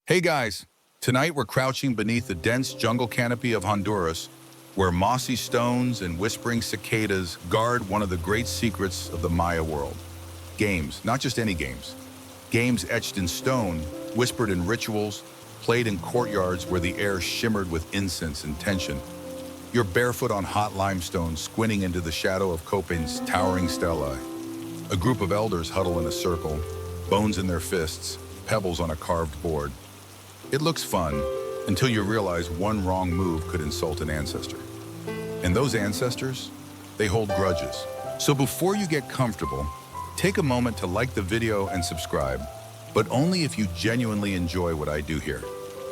Hey guys, tonight we're crouching beneath the dense jungle canopy of Honduras, where mossy stones and whispering cicadas guard one of the great secrets of the Maya world. Games, not just any games. Games etched in stone, whispered in rituals, played in courtyards where the air shimmered with incense and tension. You're barefoot on hot limestone, squinting into the shadow of Copán's towering stelae. A group of elders huddle in a circle, bones in their fists, pebbles on a carved board. It looks fun until you realize one wrong move could insult an ancestor. And those ancestors, they hold grudges. So before you get comfortable, take a moment to like the video and subscribe, but only if you genuinely enjoy what I do here.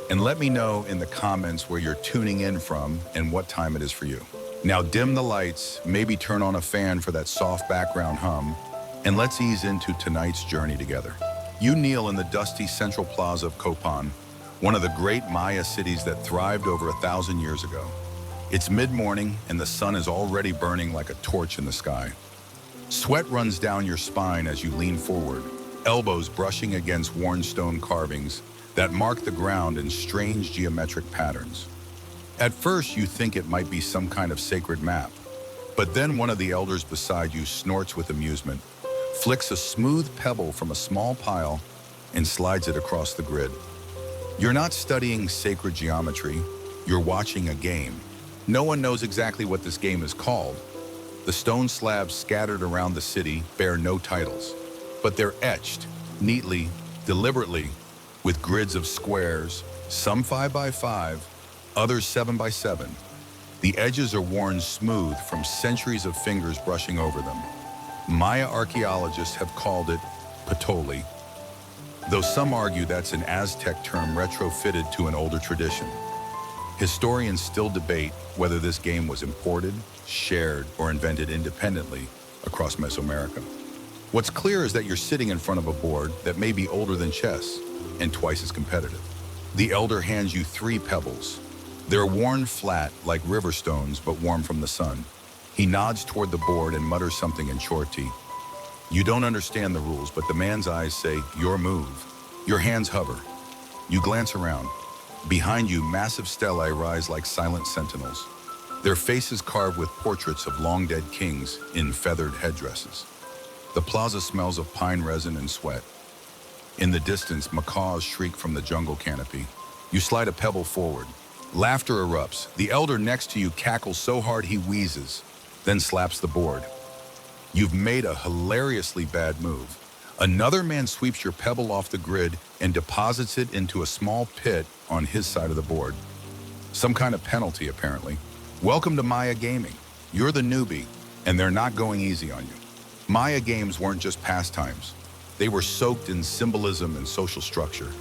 And let me know in the comments where you're tuning in from and what time it is for you. Now dim the lights, maybe turn on a fan for that soft background hum, and let's ease into tonight's journey together. You kneel in the dusty central plaza of Copán, one of the great Maya cities that thrived over 1,000 years ago. It's mid-morning and the sun is already burning like a torch in the sky. Sweat runs down your spine as you lean forward, elbows brushing against worn stone carvings that mark the ground in strange geometric patterns. At first, you think it might be some kind of sacred map, but then one of the elders beside you snorts with amusement, flicks a smooth pebble from a small pile, and slides it across the grid. You're not studying sacred geometry, you're watching a game. No one knows exactly what this game is called. The stone slabs scattered around the city bear no titles, but they're etched, neatly, deliberately, with grids of squares, some 5 by 5, others 7 by 7. The edges are worn smooth from centuries of fingers brushing over them. Maya archaeologists have called it patoli, though some argue that's an Aztec term retrofitted to an older tradition. Historians still debate whether this game was imported, shared, or invented independently across Mesoamerica. What's clear is that you're sitting in front of a board that may be older than chess and twice as competitive. The elder hands you 3 pebbles. They're worn flat like river stones, but warm from the sun. He nods toward the board and mutters something in Chorti. You don't understand the rules, but the man's eyes say, your move. Your hands hover. You glance around. Behind you, massive stelae rise like silent sentinels, their faces carved with portraits of long-dead kings in feathered headdresses. The plaza smells of pine resin and sweat. In the distance, macaws shriek from the jungle canopy. You slide a pebble forward. Laughter erupts. The elder next to you cackles so hard he wheezes, then slaps the board. You've made a hilariously bad move. Another man sweeps your pebble off the grid and deposits it into a small pit on his side of the board. Some kind of penalty, apparently. Welcome to Maya Gaming. You're the newbie, and they're not going easy on you. Maya games weren't just pastimes. They were soaked in symbolism and social structure.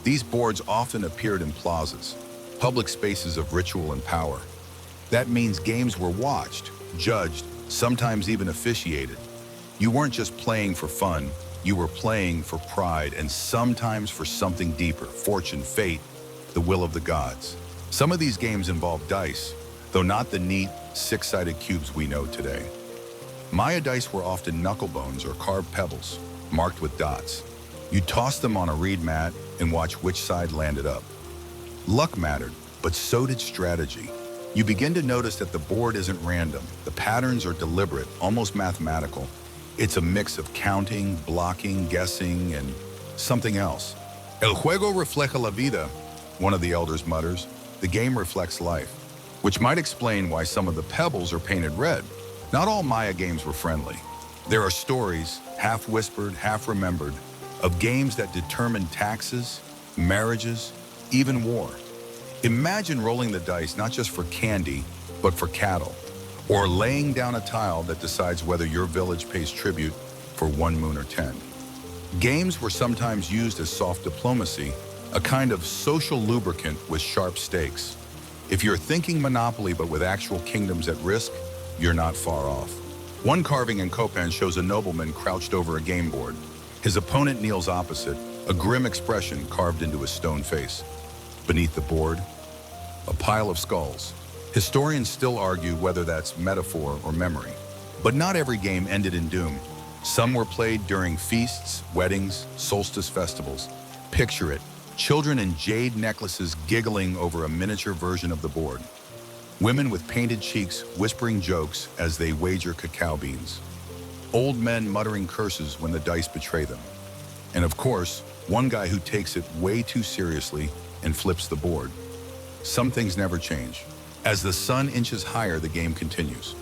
These boards often appeared in plazas, public spaces of ritual and power. That means games were watched, judged, sometimes even officiated. You weren't just playing for fun, you were playing for pride and sometimes for something deeper, fortune, fate, the will of the gods. Some of these games involve dice, though not the neat, 6-sided cubes we know today. Maya dice were often knuckle bones or carved pebbles, marked with dots. You toss them on a reed mat and watch which side landed up. Luck mattered, but so did strategy. You begin to notice that the board isn't random. The patterns are deliberate, almost mathematical. It's a mix of counting, blocking, guessing, and something else. El juego refleja la vida, one of the elders mutters. The game reflects life, which might explain why some of the pebbles are painted red. Not all Maya games were friendly. There are stories, half whispered, half remembered, of games that determined taxes, marriages, even war. Imagine rolling the dice not just for candy, but for cattle, or laying down a tile that decides whether your village pays tribute for 1 moon or 10. Games were sometimes used as soft diplomacy, a kind of social lubricant with sharp stakes. If you're thinking Monopoly but with actual kingdoms at risk, you're not far off. One carving in Copán shows a nobleman crouched over a game board. His opponent kneels opposite, a grim expression carved into his stone face. Beneath the board, a pile of skulls. Historians still argue whether that's metaphor or memory. But not every game ended in doom. Some were played during feasts, weddings, solstice festivals. Picture it, Children in jade necklaces giggling over a miniature version of the board. Women with painted cheeks whispering jokes as they wager cacao beans. Old men muttering curses when the dice betray them. And of course, one guy who takes it way too seriously and flips the board. Some things never change. As the sun inches higher, the game continues.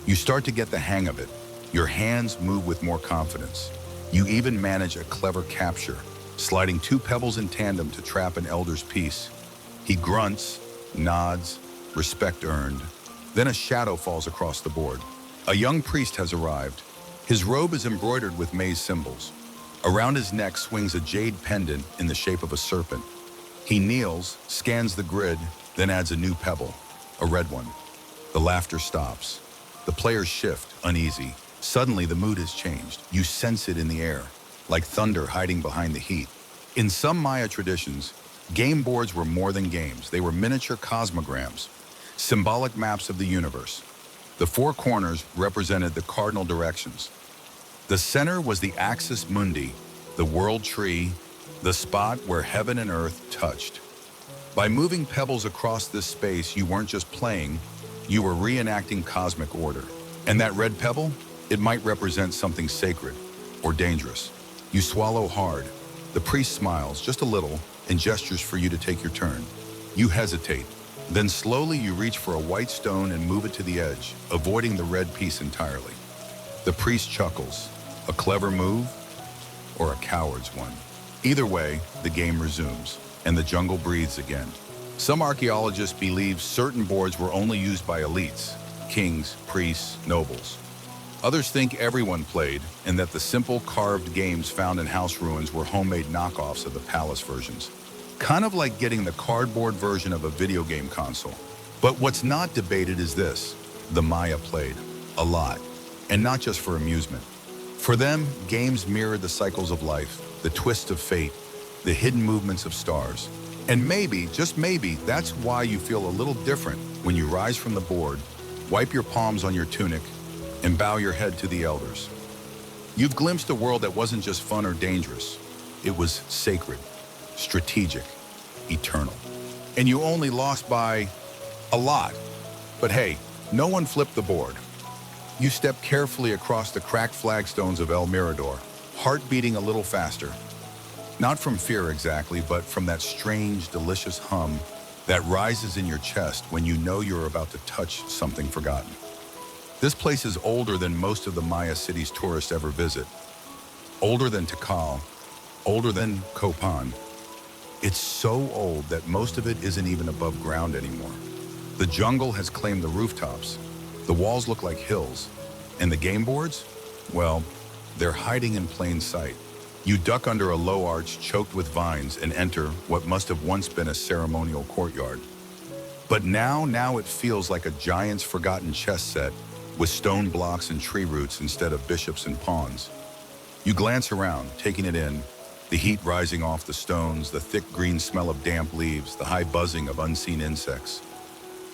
You start to get the hang of it. Your hands move with more confidence. You even manage a clever capture, sliding 2 pebbles in tandem to trap an elder's piece. He grunts, nods, respect earned. Then a shadow falls across the board. A young priest has arrived. His robe is embroidered with maize symbols. Around his neck swings a jade pendant in the shape of a serpent. He kneels, scans the grid, then adds a new pebble, a red one. The laughter stops. The players shift, uneasy. Suddenly, the mood has changed. You sense it in the air, like thunder hiding behind the heat. In some Maya traditions, game boards were more than games. They were miniature cosmograms, symbolic maps of the universe. The 4 corners represented the cardinal directions. The center was the axis mundi, the world tree, the spot where heaven and earth touched. By moving pebbles across this space, you weren't just playing, you were reenacting cosmic order. And that red pebble? It might represent something sacred or dangerous. You swallow hard. The priest smiles just a little and gestures for you to take your turn. You hesitate. Then slowly you reach for a white stone and move it to the edge, avoiding the red piece entirely. The priest chuckles. A clever move or a coward's one? Either way, the game resumes, and the jungle breathes again. Some archaeologists believe certain boards were only used by elites, kings, priests, nobles. Others think everyone played, and that the simple carved games found in house ruins were homemade knockoffs of the palace versions. Kind of like getting the cardboard version of a video game console. But what's not debated is this: the Maya played a lot, and not just for amusement. For them, games mirrored the cycles of life, the twists of fate, the hidden movements of stars. And maybe, just maybe, that's why you feel a little different when you rise from the board, wipe your palms on your tunic, and bow your head to the elders. You've glimpsed a world that wasn't just fun or dangerous. It was sacred, strategic, eternal. And you only lost by a lot. But hey, no one flipped the board. You step carefully across the cracked flagstones of El Mirador, heart beating a little faster. Not from fear exactly, but from that strange, delicious hum that rises in your chest when you know you're about to touch something forgotten. This place is older than most of the Maya cities tourists ever visit. Older than Tikal, older than Copán. It's so old that most of it isn't even above ground anymore. The jungle has claimed the rooftops. The walls look like hills. And the game boards? Well, they're hiding in plain sight. You duck under a low arch choked with vines and enter what must have once been a ceremonial courtyard. But now it feels like a giant's forgotten chess set with stone blocks and tree roots instead of bishops and pawns. You glance around, taking it in, the heat rising off the stones, the thick green smell of damp leaves, the high buzzing of unseen insects.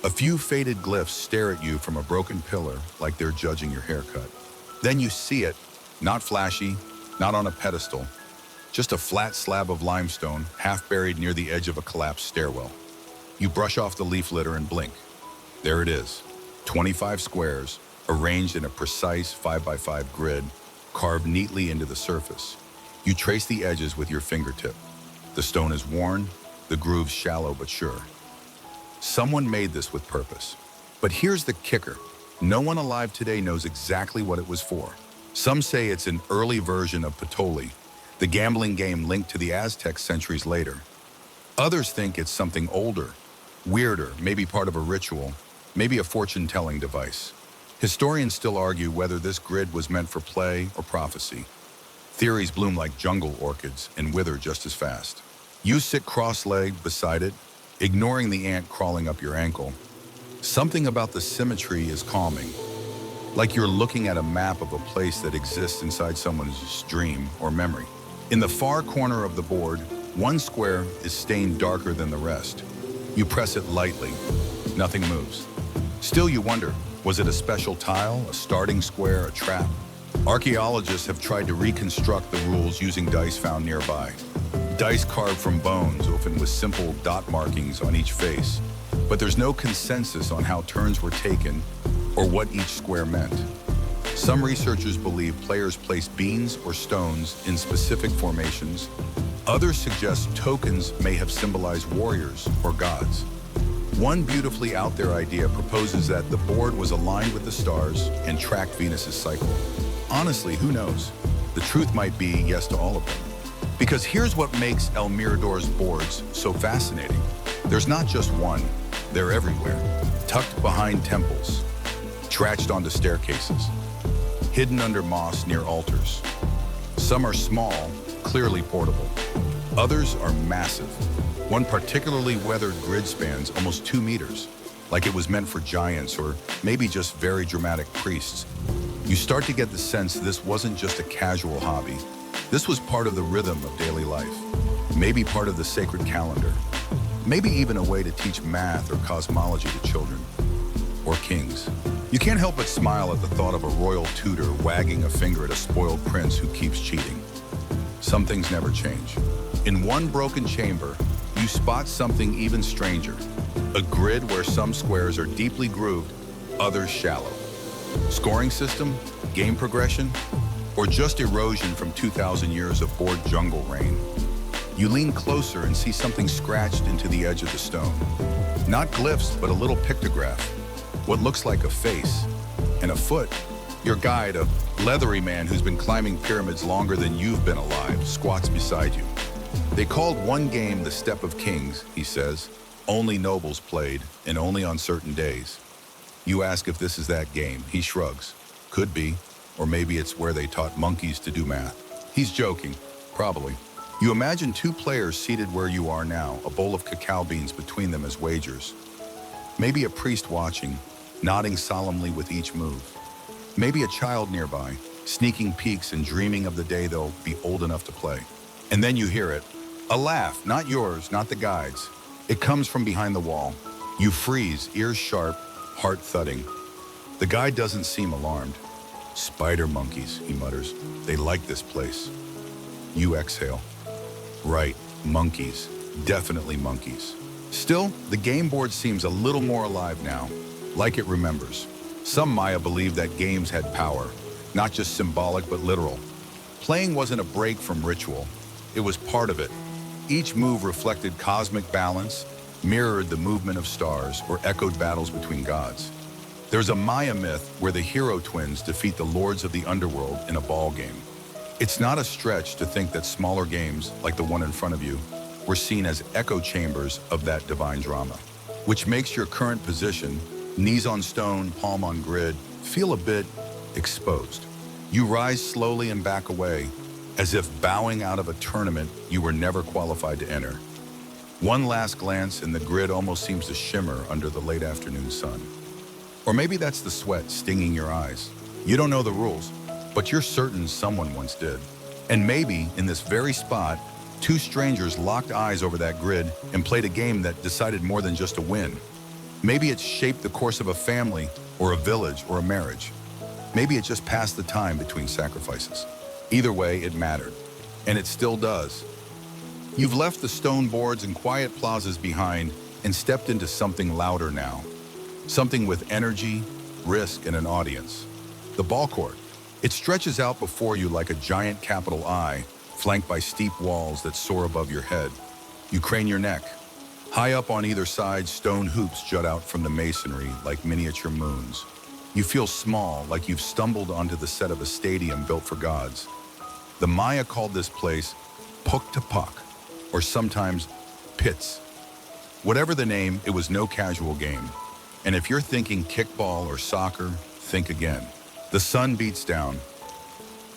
A few faded glyphs stare at you from a broken pillar like they're judging your haircut. Then you see it, not flashy, not on a pedestal, just a flat slab of limestone half buried near the edge of a collapsed stairwell. You brush off the leaf litter and blink. There it is, 25 squares, arranged in a precise 5x5 grid, carved neatly into the surface. You trace the edges with your fingertip. The stone is worn, the grooves shallow but sure. Someone made this with purpose. But here's the kicker. No one alive today knows exactly what it was for. Some say it's an early version of Patoli, the gambling game linked to the Aztecs centuries later. Others think it's something older, weirder, maybe part of a ritual, maybe a fortune-telling device. Historians still argue whether this grid was meant for play or prophecy. Theories bloom like jungle orchids and wither just as fast. You sit cross-legged beside it, ignoring the ant crawling up your ankle. Something about the symmetry is calming, like you're looking at a map of a place that exists inside someone's dream or memory. In the far corner of the board, one square is stained darker than the rest. You press it lightly. Nothing moves. Still you wonder, was it a special tile, a starting square, a trap? Archaeologists have tried to reconstruct the rules using dice found nearby. Dice carved from bones, often with simple dot markings on each face. But there's no consensus on how turns were taken or what each square meant. Some researchers believe players place beans or stones in specific formations. Others suggest tokens may have symbolized warriors or gods. One beautifully out there idea proposes that the board was aligned with the stars and tracked Venus's cycle. Honestly, who knows? The truth might be yes to all of them. Because here's what makes El Mirador's boards so fascinating. There's not just one, they're everywhere. Tucked behind temples, scratched onto staircases, hidden under moss near altars. Some are small, clearly portable. Others are massive. One particularly weathered grid spans almost 2 meters, like it was meant for giants or maybe just very dramatic priests. You start to get the sense this wasn't just a casual hobby. This was part of the rhythm of daily life, maybe part of the sacred calendar, maybe even a way to teach math or cosmology to children or kings. You can't help but smile at the thought of a royal tutor wagging a finger at a spoiled prince who keeps cheating. Some things never change. In one broken chamber, you spot something even stranger, a grid where some squares are deeply grooved, others shallow. Scoring system, game progression, or just erosion from 2,000 years of bored jungle rain. You lean closer and see something scratched into the edge of the stone. Not glyphs, but a little pictograph. What looks like a face and a foot. Your guide, a leathery man who's been climbing pyramids longer than you've been alive, squats beside you. They called one game the Step of Kings, he says. Only nobles played, and only on certain days. You ask if this is that game. He shrugs. Could be. Or maybe it's where they taught monkeys to do math. He's joking, probably. You imagine 2 players seated where you are now, a bowl of cacao beans between them as wagers. Maybe a priest watching, nodding solemnly with each move. Maybe a child nearby, sneaking peeks and dreaming of the day they'll be old enough to play. And then you hear it. A laugh, not yours, not the guide's. It comes from behind the wall. You freeze, ears sharp, heart thudding. The guide doesn't seem alarmed. Spider monkeys, he mutters. They like this place. You exhale. Right, monkeys. Definitely monkeys. Still, the game board seems a little more alive now, like it remembers. Some Maya believed that games had power, not just symbolic but literal. Playing wasn't a break from ritual. It was part of it. Each move reflected cosmic balance, mirrored the movement of stars, or echoed battles between gods. There's a Maya myth where the hero twins defeat the lords of the underworld in a ball game. It's not a stretch to think that smaller games, like the one in front of you, were seen as echo chambers of that divine drama, which makes your current position, knees on stone, palm on grid, feel a bit exposed. You rise slowly and back away, as if bowing out of a tournament you were never qualified to enter. One last glance and the grid almost seems to shimmer under the late afternoon sun. Or maybe that's the sweat stinging your eyes. You don't know the rules, but you're certain someone once did. And maybe, in this very spot, 2 strangers locked eyes over that grid and played a game that decided more than just a win. Maybe it shaped the course of a family, or a village, or a marriage. Maybe it just passed the time between sacrifices. Either way, it mattered. And it still does. You've left the stone boards and quiet plazas behind and stepped into something louder now. Something with energy, risk, and an audience. The ball court. It stretches out before you like a giant capital I, flanked by steep walls that soar above your head. You crane your neck. High up on either side, stone hoops jut out from the masonry like miniature moons. You feel small, like you've stumbled onto the set of a stadium built for gods. The Maya called this place Puck, or sometimes Pits. Whatever the name, it was no casual game. And if you're thinking kickball or soccer, think again. The sun beats down.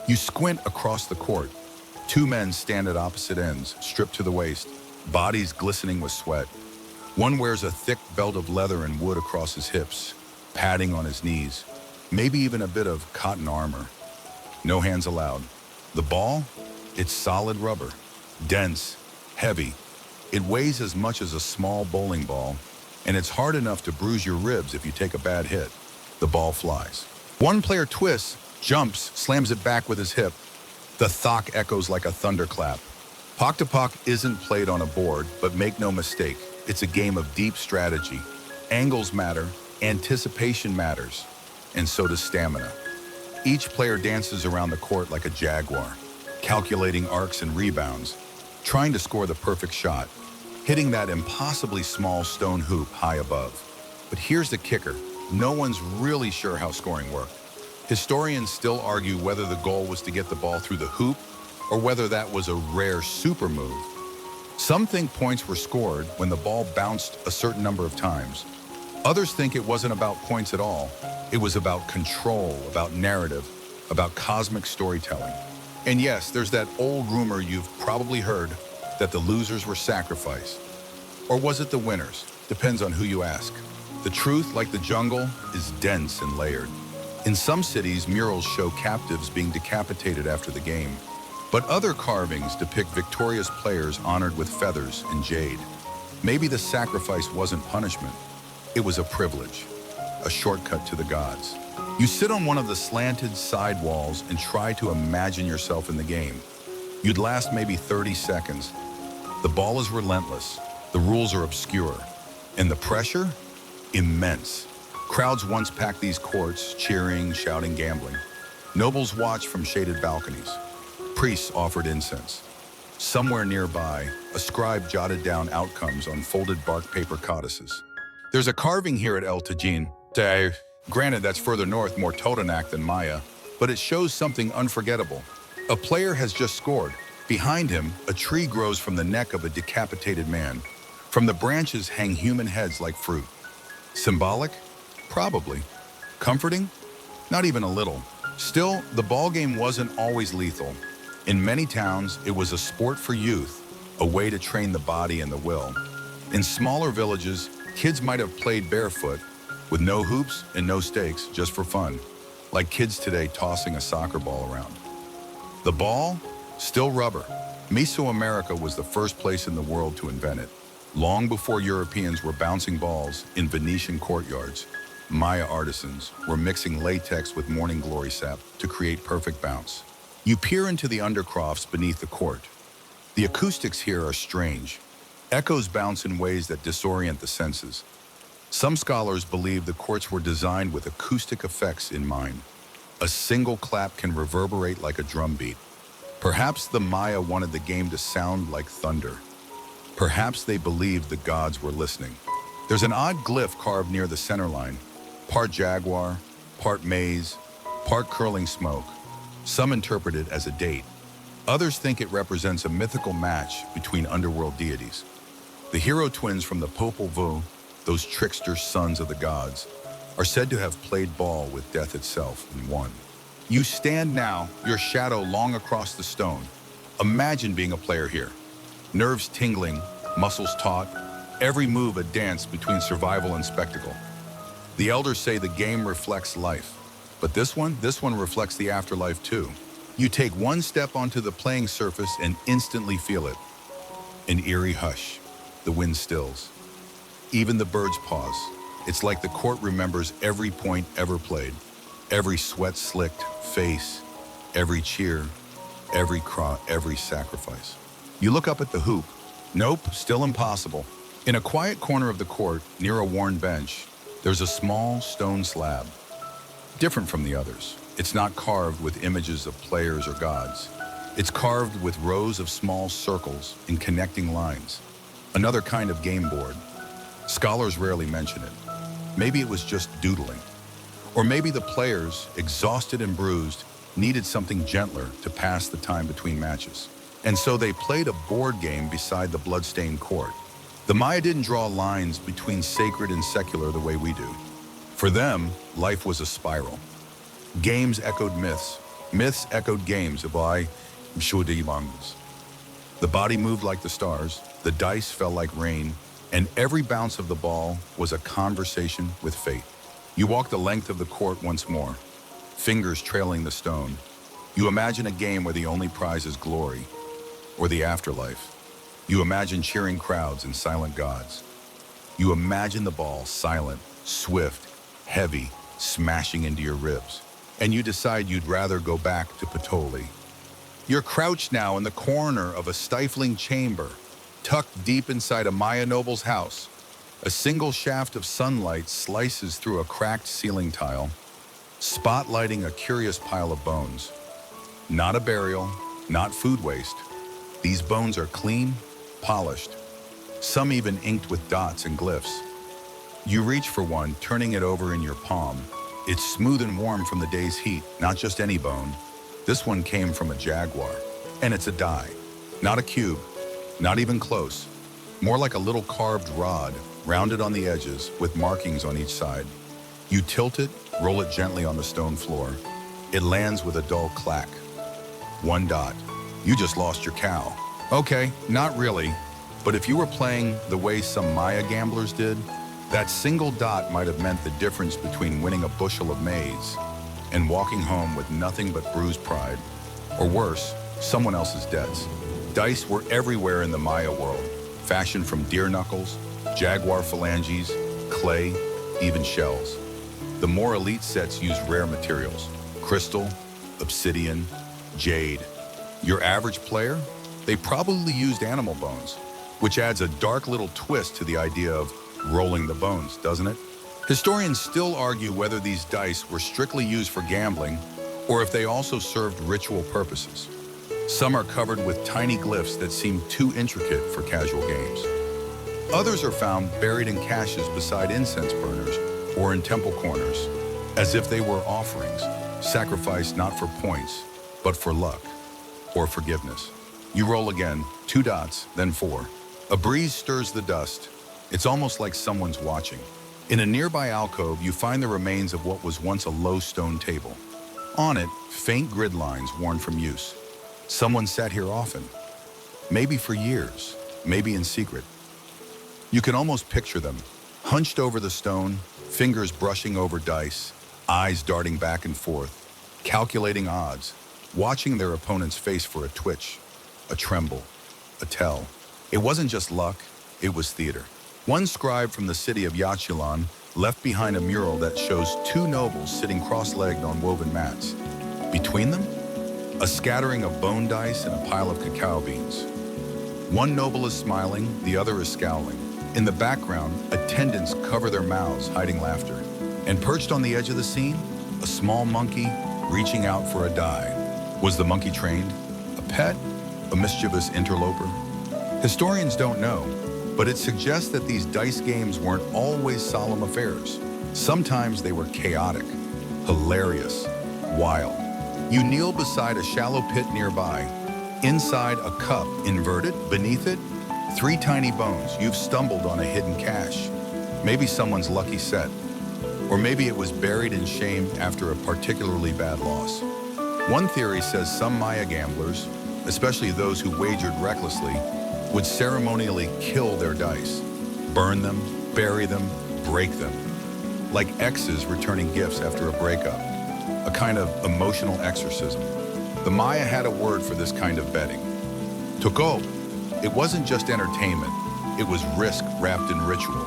You squint across the court. 2 men stand at opposite ends, stripped to the waist, bodies glistening with sweat. One wears a thick belt of leather and wood across his hips, padding on his knees, maybe even a bit of cotton armor. No hands allowed. The ball? It's solid rubber, dense, heavy. It weighs as much as a small bowling ball, and it's hard enough to bruise your ribs if you take a bad hit. The ball flies. One player twists, jumps, slams it back with his hip. The thock echoes like a thunderclap. Pock to Pock isn't played on a board, but make no mistake, it's a game of deep strategy. Angles matter, anticipation matters, and so does stamina. Each player dances around the court like a jaguar, calculating arcs and rebounds, trying to score the perfect shot, hitting that impossibly small stone hoop high above. But here's the kicker, no one's really sure how scoring worked. Historians still argue whether the goal was to get the ball through the hoop or whether that was a rare super move. Some think points were scored when the ball bounced a certain number of times. Others think it wasn't about points at all. It was about control, about narrative, about cosmic storytelling. And yes, there's that old rumor you've probably heard that the losers were sacrificed. Or was it the winners? Depends on who you ask. The truth, like the jungle, is dense and layered. In some cities, murals show captives being decapitated after the game. But other carvings depict victorious players honored with feathers and jade. Maybe the sacrifice wasn't punishment. It was a privilege, a shortcut to the gods. You sit on one of the slanted side walls and try to imagine yourself in the game. You'd last maybe 30 seconds. The ball is relentless, the rules are obscure, and the pressure? Immense. Crowds once packed these courts, cheering, shouting, gambling. Nobles watched from shaded balconies. Priests offered incense. Somewhere nearby, a scribe jotted down outcomes on folded bark paper codices. There's a carving here at El Tajin. Granted, that's further north, more Totonac than Maya, but it shows something unforgettable. A player has just scored. Behind him, a tree grows from the neck of a decapitated man. From the branches hang human heads like fruit. Symbolic? Probably. Comforting? Not even a little. Still, the ball game wasn't always lethal. In many towns, it was a sport for youth, a way to train the body and the will. In smaller villages, kids might have played barefoot, with no hoops and no stakes, just for fun, like kids today tossing a soccer ball around. The ball? Still rubber. Mesoamerica was the first place in the world to invent it. Long before Europeans were bouncing balls in Venetian courtyards, Maya artisans were mixing latex with morning glory sap to create perfect bounce. You peer into the undercrofts beneath the court. The acoustics here are strange. Echoes bounce in ways that disorient the senses. Some scholars believe the courts were designed with acoustic effects in mind. A single clap can reverberate like a drum beat. Perhaps the Maya wanted the game to sound like thunder. Perhaps they believed the gods were listening. There's an odd glyph carved near the center line, part jaguar, part maze, part curling smoke. Some interpret it as a date. Others think it represents a mythical match between underworld deities. The hero twins from the Popol Vuh, those trickster sons of the gods, are said to have played ball with death itself and won. You stand now, your shadow long across the stone. Imagine being a player here. Nerves tingling, muscles taut, every move a dance between survival and spectacle. The elders say the game reflects life, but this one reflects the afterlife too. You take one step onto the playing surface and instantly feel it. An eerie hush. The wind stills. Even the birds pause. It's like the court remembers every point ever played, every sweat-slicked face, every cheer, every cry, every sacrifice. You look up at the hoop. Nope, still impossible. In a quiet corner of the court, near a worn bench, there's a small stone slab. Different from the others. It's not carved with images of players or gods. It's carved with rows of small circles and connecting lines. Another kind of game board. Scholars rarely mention it. Maybe it was just doodling. Or maybe the players, exhausted and bruised, needed something gentler to pass the time between matches. And so they played a board game beside the blood-stained court. The Maya didn't draw lines between sacred and secular the way we do. For them, life was a spiral. Games echoed myths. Myths echoed games. The body moved like the stars, the dice fell like rain, and every bounce of the ball was a conversation with fate. You walk the length of the court once more, fingers trailing the stone. You imagine a game where the only prize is glory, or the afterlife. You imagine cheering crowds and silent gods. You imagine the ball silent, swift, heavy, smashing into your ribs. And you decide you'd rather go back to Patoli. You're crouched now in the corner of a stifling chamber, tucked deep inside a Maya noble's house. A single shaft of sunlight slices through a cracked ceiling tile, spotlighting a curious pile of bones. Not a burial, not food waste. These bones are clean, polished, some even inked with dots and glyphs. You reach for one, turning it over in your palm. It's smooth and warm from the day's heat, not just any bone. This one came from a jaguar, and it's a die. Not a cube, not even close. More like a little carved rod, rounded on the edges, with markings on each side. You tilt it, roll it gently on the stone floor. It lands with a dull clack. One dot. You just lost your cow. Okay, not really, but if you were playing the way some Maya gamblers did, that single dot might have meant the difference between winning a bushel of maize and walking home with nothing but bruised pride, or worse, someone else's debts. Dice were everywhere in the Maya world, fashioned from deer knuckles, jaguar phalanges, clay, even shells. The more elite sets used rare materials: crystal, obsidian, jade. Your average player? They probably used animal bones, which adds a dark little twist to the idea of rolling the bones, doesn't it? Historians still argue whether these dice were strictly used for gambling or if they also served ritual purposes. Some are covered with tiny glyphs that seem too intricate for casual games. Others are found buried in caches beside incense burners or in temple corners, as if they were offerings, sacrificed not for points, but for luck or forgiveness. You roll again, 2 dots, then 4. A breeze stirs the dust. It's almost like someone's watching. In a nearby alcove, you find the remains of what was once a low stone table. On it, faint grid lines worn from use. Someone sat here often, maybe for years, maybe in secret. You can almost picture them, hunched over the stone, fingers brushing over dice, eyes darting back and forth, calculating odds, watching their opponent's face for a twitch, a tremble, a tell. It wasn't just luck, it was theater. One scribe from the city of Yachilan left behind a mural that shows 2 nobles sitting cross-legged on woven mats. Between them, a scattering of bone dice and a pile of cacao beans. One noble is smiling, the other is scowling. In the background, attendants cover their mouths, hiding laughter. And perched on the edge of the scene, a small monkey reaching out for a die. Was the monkey trained? A pet? A mischievous interloper? Historians don't know, but it suggests that these dice games weren't always solemn affairs. Sometimes they were chaotic, hilarious, wild. You kneel beside a shallow pit nearby. Inside, a cup inverted. Beneath it, 3 tiny bones. You've stumbled on a hidden cache. Maybe someone's lucky set. Or maybe it was buried in shame after a particularly bad loss. One theory says some Maya gamblers, especially those who wagered recklessly, would ceremonially kill their dice, burn them, bury them, break them, like exes returning gifts after a breakup, a kind of emotional exorcism. The Maya had a word for this kind of betting: tocó. It wasn't just entertainment, it was risk wrapped in ritual.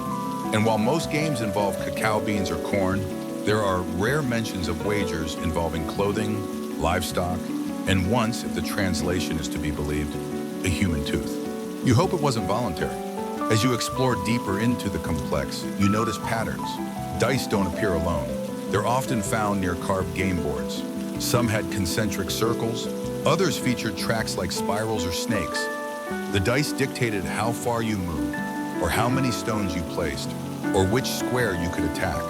And while most games involve cacao beans or corn, there are rare mentions of wagers involving clothing, livestock, and once, if the translation is to be believed, a human tooth. You hope it wasn't voluntary. As you explore deeper into the complex, you notice patterns. Dice don't appear alone. They're often found near carved game boards. Some had concentric circles, others featured tracks like spirals or snakes. The dice dictated how far you moved, or how many stones you placed, or which square you could attack.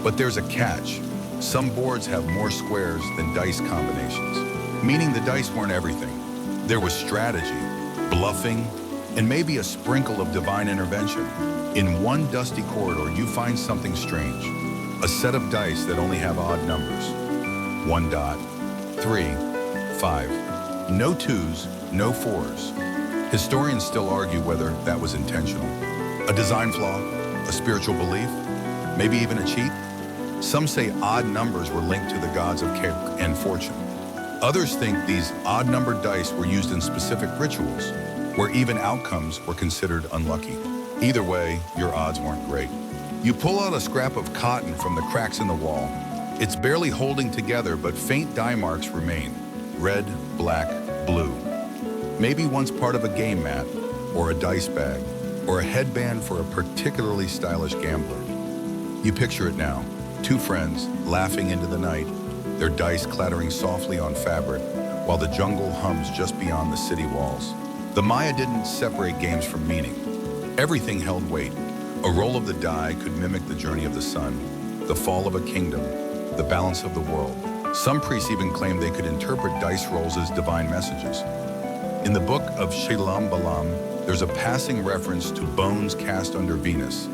But there's a catch. Some boards have more squares than dice combinations, meaning the dice weren't everything. There was strategy, bluffing, and maybe a sprinkle of divine intervention. In one dusty corridor, you find something strange. A set of dice that only have odd numbers. 1 dot, 3, 5. No 2s, no 4s. Historians still argue whether that was intentional. A design flaw, a spiritual belief, maybe even a cheat. Some say odd numbers were linked to the gods of care and fortune. Others think these odd-numbered dice were used in specific rituals, where even outcomes were considered unlucky. Either way, your odds weren't great. You pull out a scrap of cotton from the cracks in the wall. It's barely holding together, but faint dye marks remain. Red, black, blue. Maybe once part of a game mat, or a dice bag, or a headband for a particularly stylish gambler. You picture it now, two friends laughing into the night, their dice clattering softly on fabric, while the jungle hums just beyond the city walls. The Maya didn't separate games from meaning. Everything held weight. A roll of the die could mimic the journey of the sun, the fall of a kingdom, the balance of the world. Some priests even claimed they could interpret dice rolls as divine messages. In the book of Shalam Balam, there's a passing reference to bones cast under Venus,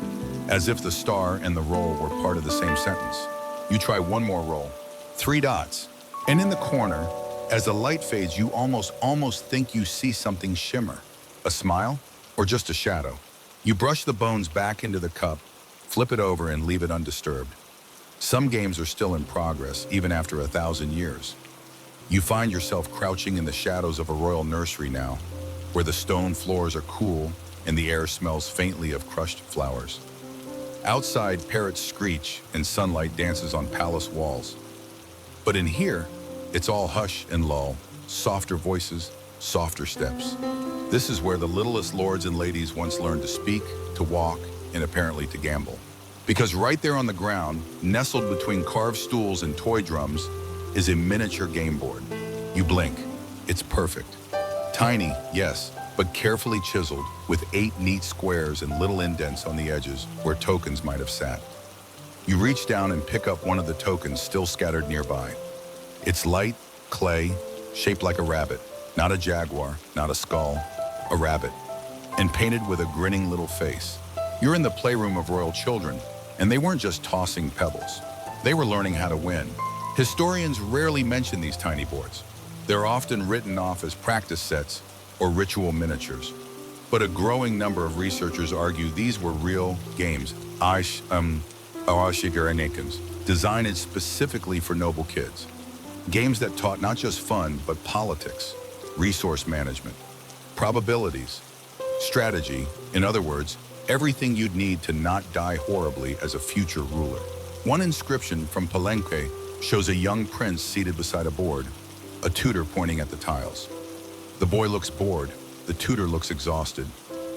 as if the star and the roll were part of the same sentence. You try one more roll, 3 dots, and in the corner, as the light fades, you almost think you see something shimmer. A smile, or just a shadow. You brush the bones back into the cup, flip it over and leave it undisturbed. Some games are still in progress, even after 1,000 years. You find yourself crouching in the shadows of a royal nursery now, where the stone floors are cool and the air smells faintly of crushed flowers. Outside, parrots screech and sunlight dances on palace walls. But in here, it's all hush and lull, softer voices, softer steps. This is where the littlest lords and ladies once learned to speak, to walk, and apparently to gamble. Because right there on the ground, nestled between carved stools and toy drums, is a miniature game board. You blink, it's perfect. Tiny, yes, but carefully chiseled, with 8 neat squares and little indents on the edges where tokens might have sat. You reach down and pick up one of the tokens still scattered nearby. It's light, clay, shaped like a rabbit, not a jaguar, not a skull, a rabbit, and painted with a grinning little face. You're in the playroom of royal children, and they weren't just tossing pebbles. They were learning how to win. Historians rarely mention these tiny boards. They're often written off as practice sets or ritual miniatures. But a growing number of researchers argue these were real games, designed specifically for noble kids. Games that taught not just fun, but politics, resource management, probabilities, strategy, in other words, everything you'd need to not die horribly as a future ruler. One inscription from Palenque shows a young prince seated beside a board, a tutor pointing at the tiles. The boy looks bored, the tutor looks exhausted,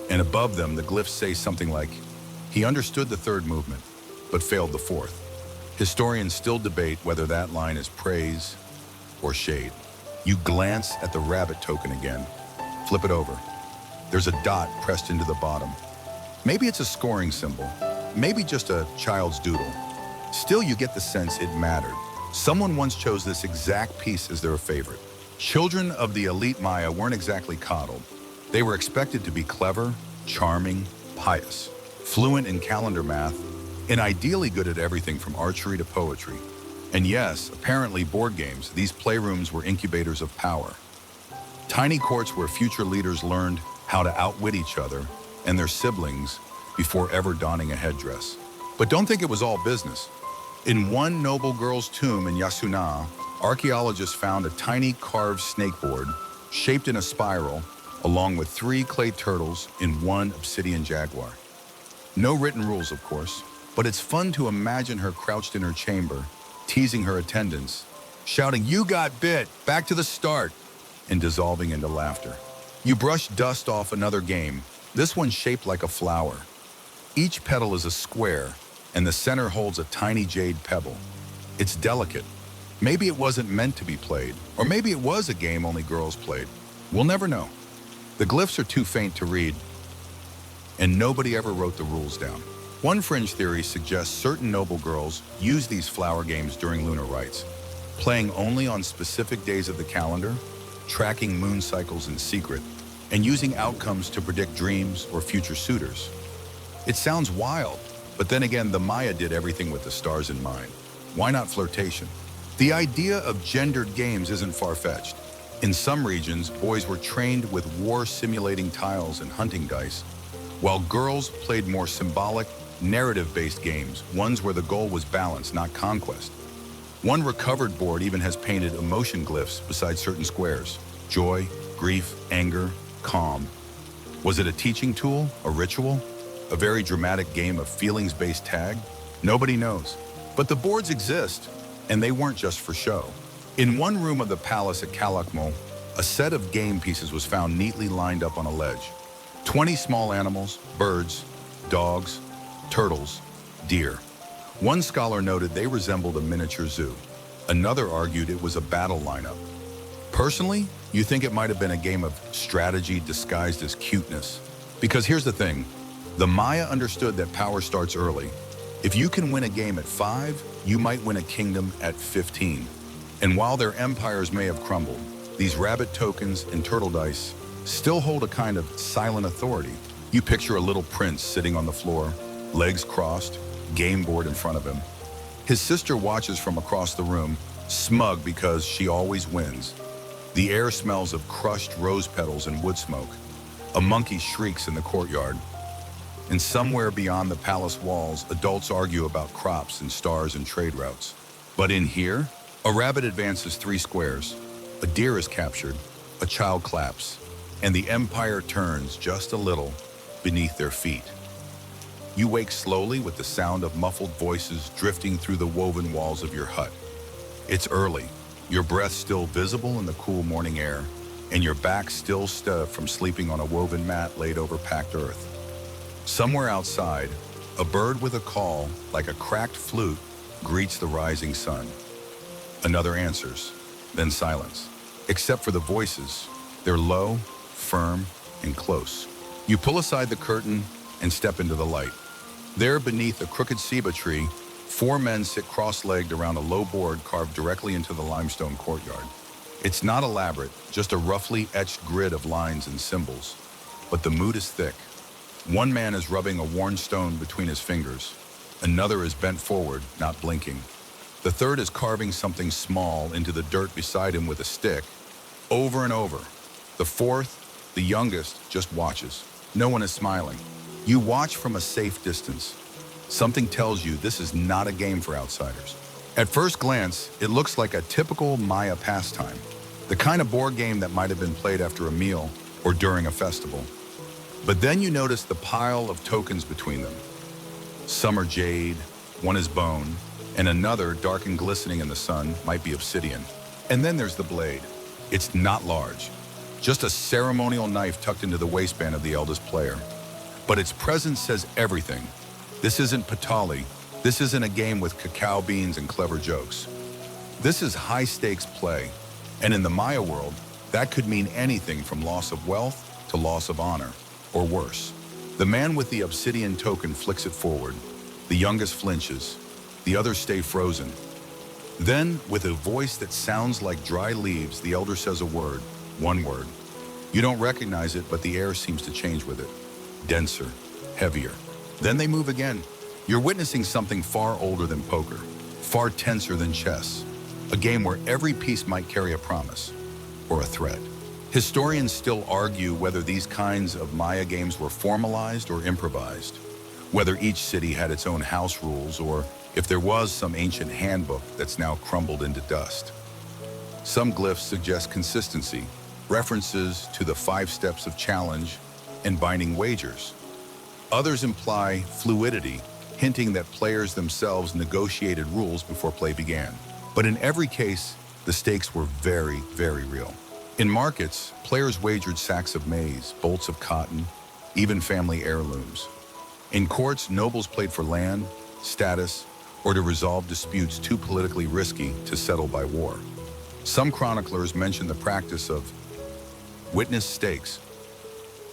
and above them the glyphs say something like, he understood the 3rd movement, but failed the 4th. Historians still debate whether that line is praise or shade. You glance at the rabbit token again, flip it over. There's a dot pressed into the bottom. Maybe it's a scoring symbol, maybe just a child's doodle. Still, you get the sense it mattered. Someone once chose this exact piece as their favorite. Children of the elite Maya weren't exactly coddled. They were expected to be clever, charming, pious, fluent in calendar math, and ideally good at everything from archery to poetry. And yes, apparently board games, these playrooms were incubators of power. Tiny courts where future leaders learned how to outwit each other and their siblings before ever donning a headdress. But don't think it was all business. In one noble girl's tomb in Yasuna, archaeologists found a tiny carved snakeboard shaped in a spiral, along with 3 clay turtles in 1 obsidian jaguar. No written rules, of course, but it's fun to imagine her crouched in her chamber, teasing her attendants, shouting, "You got bit, back to the start," and dissolving into laughter. You brush dust off another game, this one shaped like a flower. Each petal is a square, and the center holds a tiny jade pebble. It's delicate. Maybe it wasn't meant to be played, or maybe it was a game only girls played. We'll never know. The glyphs are too faint to read, and nobody ever wrote the rules down. One fringe theory suggests certain noble girls use these flower games during lunar rites, playing only on specific days of the calendar, tracking moon cycles in secret, and using outcomes to predict dreams or future suitors. It sounds wild, but then again, the Maya did everything with the stars in mind. Why not flirtation? The idea of gendered games isn't far-fetched. In some regions, boys were trained with war-simulating tiles and hunting dice, while girls played more symbolic, narrative-based games, ones where the goal was balance, not conquest. One recovered board even has painted emotion glyphs beside certain squares: joy, grief, anger, calm. Was it a teaching tool, a ritual, a very dramatic game of feelings-based tag? Nobody knows. But the boards exist, and they weren't just for show. In one room of the palace at Calakmul, A set of game pieces was found neatly lined up on a ledge. 20 small animals, birds, dogs, turtles, deer. One scholar noted they resembled a miniature zoo. Another argued it was a battle lineup. Personally, you think it might have been a game of strategy disguised as cuteness. Because here's the thing, the Maya understood that power starts early. If you can win a game at 5, you might win a kingdom at 15. And while their empires may have crumbled, these rabbit tokens and turtle dice still hold a kind of silent authority. You picture a little prince sitting on the floor, legs crossed, game board in front of him. His sister watches from across the room, smug because she always wins. The air smells of crushed rose petals and wood smoke. A monkey shrieks in the courtyard. And somewhere beyond the palace walls, adults argue about crops and stars and trade routes. But in here, a rabbit advances 3 squares. A deer is captured, a child claps, and the empire turns just a little beneath their feet. You wake slowly with the sound of muffled voices drifting through the woven walls of your hut. It's early, your breath still visible in the cool morning air, and your back still stiff from sleeping on a woven mat laid over packed earth. Somewhere outside, a bird with a call, like a cracked flute, greets the rising sun. Another answers, then silence. Except for the voices, they're low, firm, and close. You pull aside the curtain and step into the light. There, beneath a crooked ceiba tree, 4 men sit cross-legged around a low board carved directly into the limestone courtyard. It's not elaborate, just a roughly etched grid of lines and symbols. But the mood is thick. One man is rubbing a worn stone between his fingers. Another is bent forward, not blinking. The third is carving something small into the dirt beside him with a stick, over and over. The fourth, the youngest, just watches. No one is smiling. You watch from a safe distance. Something tells you this is not a game for outsiders. At first glance, it looks like a typical Maya pastime, the kind of board game that might have been played after a meal or during a festival. But then you notice the pile of tokens between them. Some are jade, one is bone, and another, dark and glistening in the sun, might be obsidian. And then there's the blade. It's not large, just a ceremonial knife tucked into the waistband of the eldest player. But its presence says everything. This isn't Patali. This isn't a game with cacao beans and clever jokes. This is high-stakes play. And in the Maya world, that could mean anything from loss of wealth to loss of honor, or worse. The man with the obsidian token flicks it forward. The youngest flinches. The others stay frozen. Then, with a voice that sounds like dry leaves, the elder says a word, one word. You don't recognize it, but the air seems to change with it. Denser, heavier. Then they move again. You're witnessing something far older than poker, far tenser than chess. A game where every piece might carry a promise or a threat. Historians still argue whether these kinds of Maya games were formalized or improvised, whether each city had its own house rules or if there was some ancient handbook that's now crumbled into dust. Some glyphs suggest consistency, references to the 5 steps of challenge and binding wagers. Others imply fluidity, hinting that players themselves negotiated rules before play began. But in every case, the stakes were very, very real. In markets, players wagered sacks of maize, bolts of cotton, even family heirlooms. In courts, nobles played for land, status, or to resolve disputes too politically risky to settle by war. Some chroniclers mention the practice of witness stakes,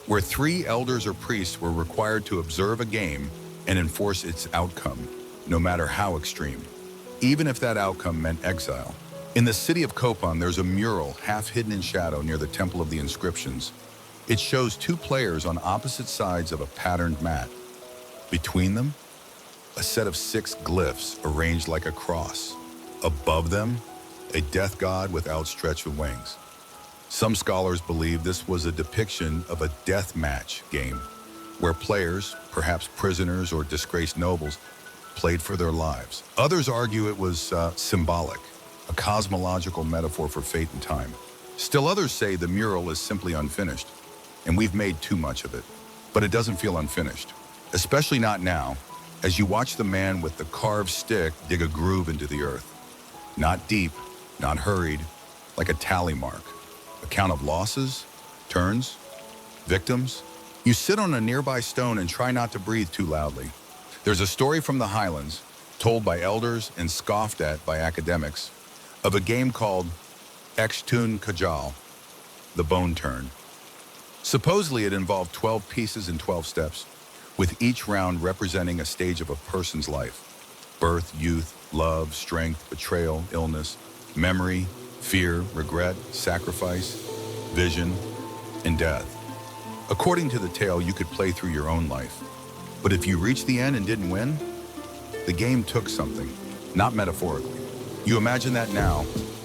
where 3 elders or priests were required to observe a game and enforce its outcome, no matter how extreme, even if that outcome meant exile. In the city of Copán, there's a mural half hidden in shadow near the Temple of the Inscriptions. It shows 2 players on opposite sides of a patterned mat. Between them, a set of 6 glyphs arranged like a cross. Above them, a death god with outstretched wings. Some scholars believe this was a depiction of a death match game, where players, perhaps prisoners or disgraced nobles, played for their lives. Others argue it was symbolic, a cosmological metaphor for fate and time. Still others say the mural is simply unfinished, and we've made too much of it. But it doesn't feel unfinished, especially not now, as you watch the man with the carved stick dig a groove into the earth. Not deep, not hurried, like a tally mark. A count of losses, turns, victims. You sit on a nearby stone and try not to breathe too loudly. There's a story from the Highlands, told by elders and scoffed at by academics, of a game called Extun Kajal, the bone turn. Supposedly it involved 12 pieces in 12 steps, with each round representing a stage of a person's life. Birth, youth, love, strength, betrayal, illness, memory, fear, regret, sacrifice, vision, and death. According to the tale, you could play through your own life. But if you reached the end and didn't win, the game took something, not metaphorically. You imagine that now,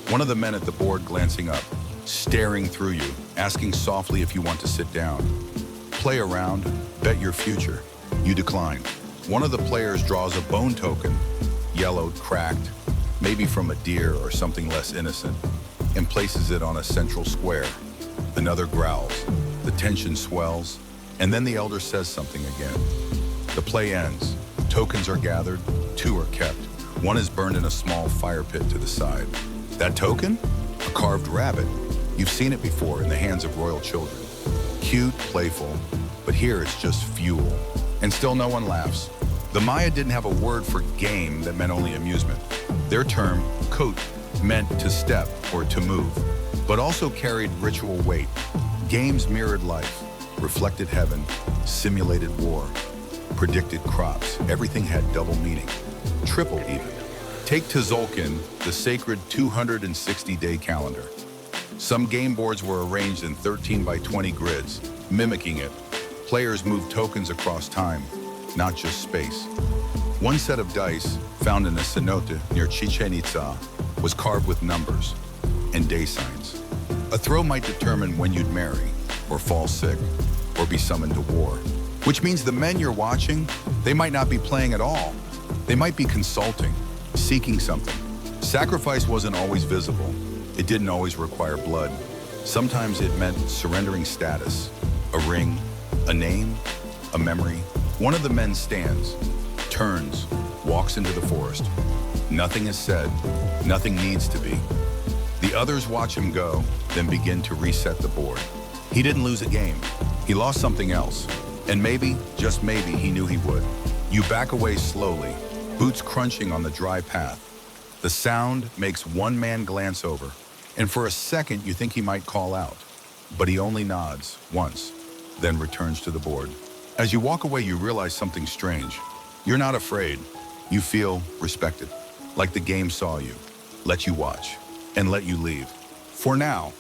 one of the men at the board glancing up, staring through you, asking softly if you want to sit down. Play around, bet your future. You decline. One of the players draws a bone token, yellowed, cracked, maybe from a deer or something less innocent, and places it on a central square. Another growls. The tension swells, and then the elder says something again. The play ends. Tokens are gathered, 2 are kept. 1 is burned in a small fire pit to the side. That token? A carved rabbit. You've seen it before in the hands of royal children. Cute, playful, but here it's just fuel. And still no one laughs. The Maya didn't have a word for game that meant only amusement. Their term, kot, meant to step or to move, but also carried ritual weight. Games mirrored life, reflected heaven, simulated war, predicted crops. Everything had double meaning, triple even. Take Tzolk'in, the sacred 260-day calendar. Some game boards were arranged in 13 by 20 grids, mimicking it. Players moved tokens across time, not just space. One set of dice, found in a cenote near Chichen Itza, was carved with numbers and day signs. A throw might determine when you'd marry, or fall sick, or be summoned to war. Which means the men you're watching, they might not be playing at all. They might be consulting, seeking something. Sacrifice wasn't always visible. It didn't always require blood. Sometimes it meant surrendering status, a ring, a name, a memory. One of the men stands, turns, walks into the forest. Nothing is said, nothing needs to be. The others watch him go, then begin to reset the board. He didn't lose a game. He lost something else. And maybe, just maybe, he knew he would. You back away slowly, boots crunching on the dry path. The sound makes one man glance over, and for a second you think he might call out. But he only nods, once, then returns to the board. As you walk away, you realize something strange. You're not afraid. You feel respected, like the game saw you, let you watch, and let you leave. For now.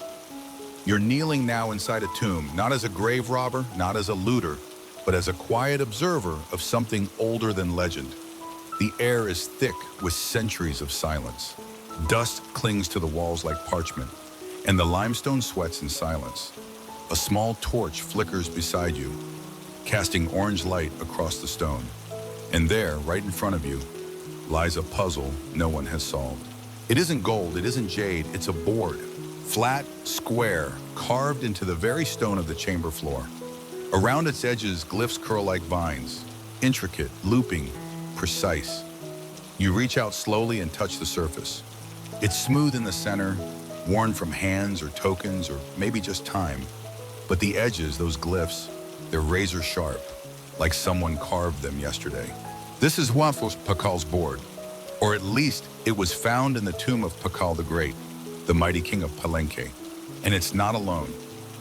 You're kneeling now inside a tomb, not as a grave robber, not as a looter, but as a quiet observer of something older than legend. The air is thick with centuries of silence. Dust clings to the walls like parchment, and the limestone sweats in silence. A small torch flickers beside you, casting orange light across the stone. And there, right in front of you, lies a puzzle no one has solved. It isn't gold, it isn't jade, it's a board. Flat, square, carved into the very stone of the chamber floor. Around its edges, glyphs curl like vines, intricate, looping, precise. You reach out slowly and touch the surface. It's smooth in the center, worn from hands or tokens or maybe just time. But the edges, those glyphs, they're razor sharp, like someone carved them yesterday. This is Huanfos Pakal's board, or at least it was found in the tomb of Pakal the Great, the mighty king of Palenque. And it's not alone.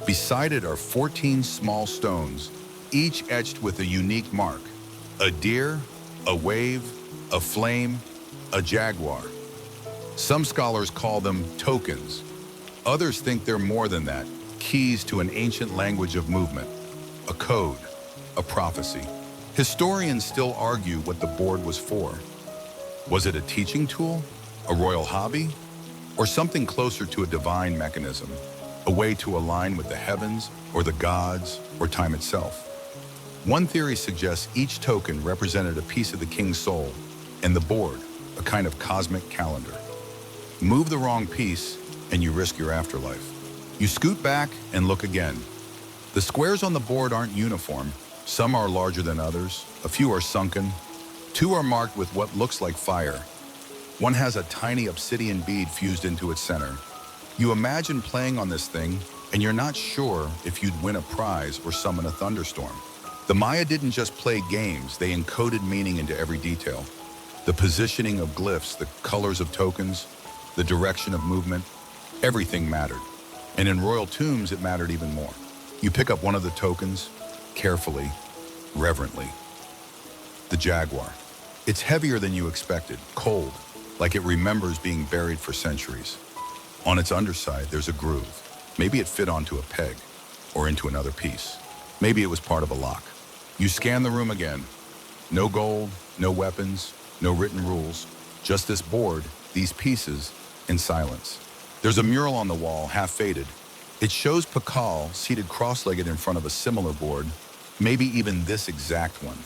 Beside it are 14 small stones, each etched with a unique mark. A deer, a wave, a flame, a jaguar. Some scholars call them tokens. Others think they're more than that, keys to an ancient language of movement, a code, a prophecy. Historians still argue what the board was for. Was it a teaching tool, a royal hobby, or something closer to a divine mechanism, a way to align with the heavens or the gods or time itself? One theory suggests each token represented a piece of the king's soul, and the board, a kind of cosmic calendar. Move the wrong piece, and you risk your afterlife. You scoot back and look again. The squares on the board aren't uniform. Some are larger than others, a few are sunken, 2 are marked with what looks like fire. One has a tiny obsidian bead fused into its center. You imagine playing on this thing, and you're not sure if you'd win a prize or summon a thunderstorm. The Maya didn't just play games, they encoded meaning into every detail. The positioning of glyphs, the colors of tokens, the direction of movement, everything mattered. And in royal tombs, it mattered even more. You pick up one of the tokens, carefully, reverently. The jaguar. It's heavier than you expected, cold, like it remembers being buried for centuries. On its underside, there's a groove. Maybe it fit onto a peg, or into another piece. Maybe it was part of a lock. You scan the room again. No gold, no weapons, no written rules. Just this board, these pieces, in silence. There's a mural on the wall, half faded. It shows Pakal seated cross-legged in front of a similar board, maybe even this exact one.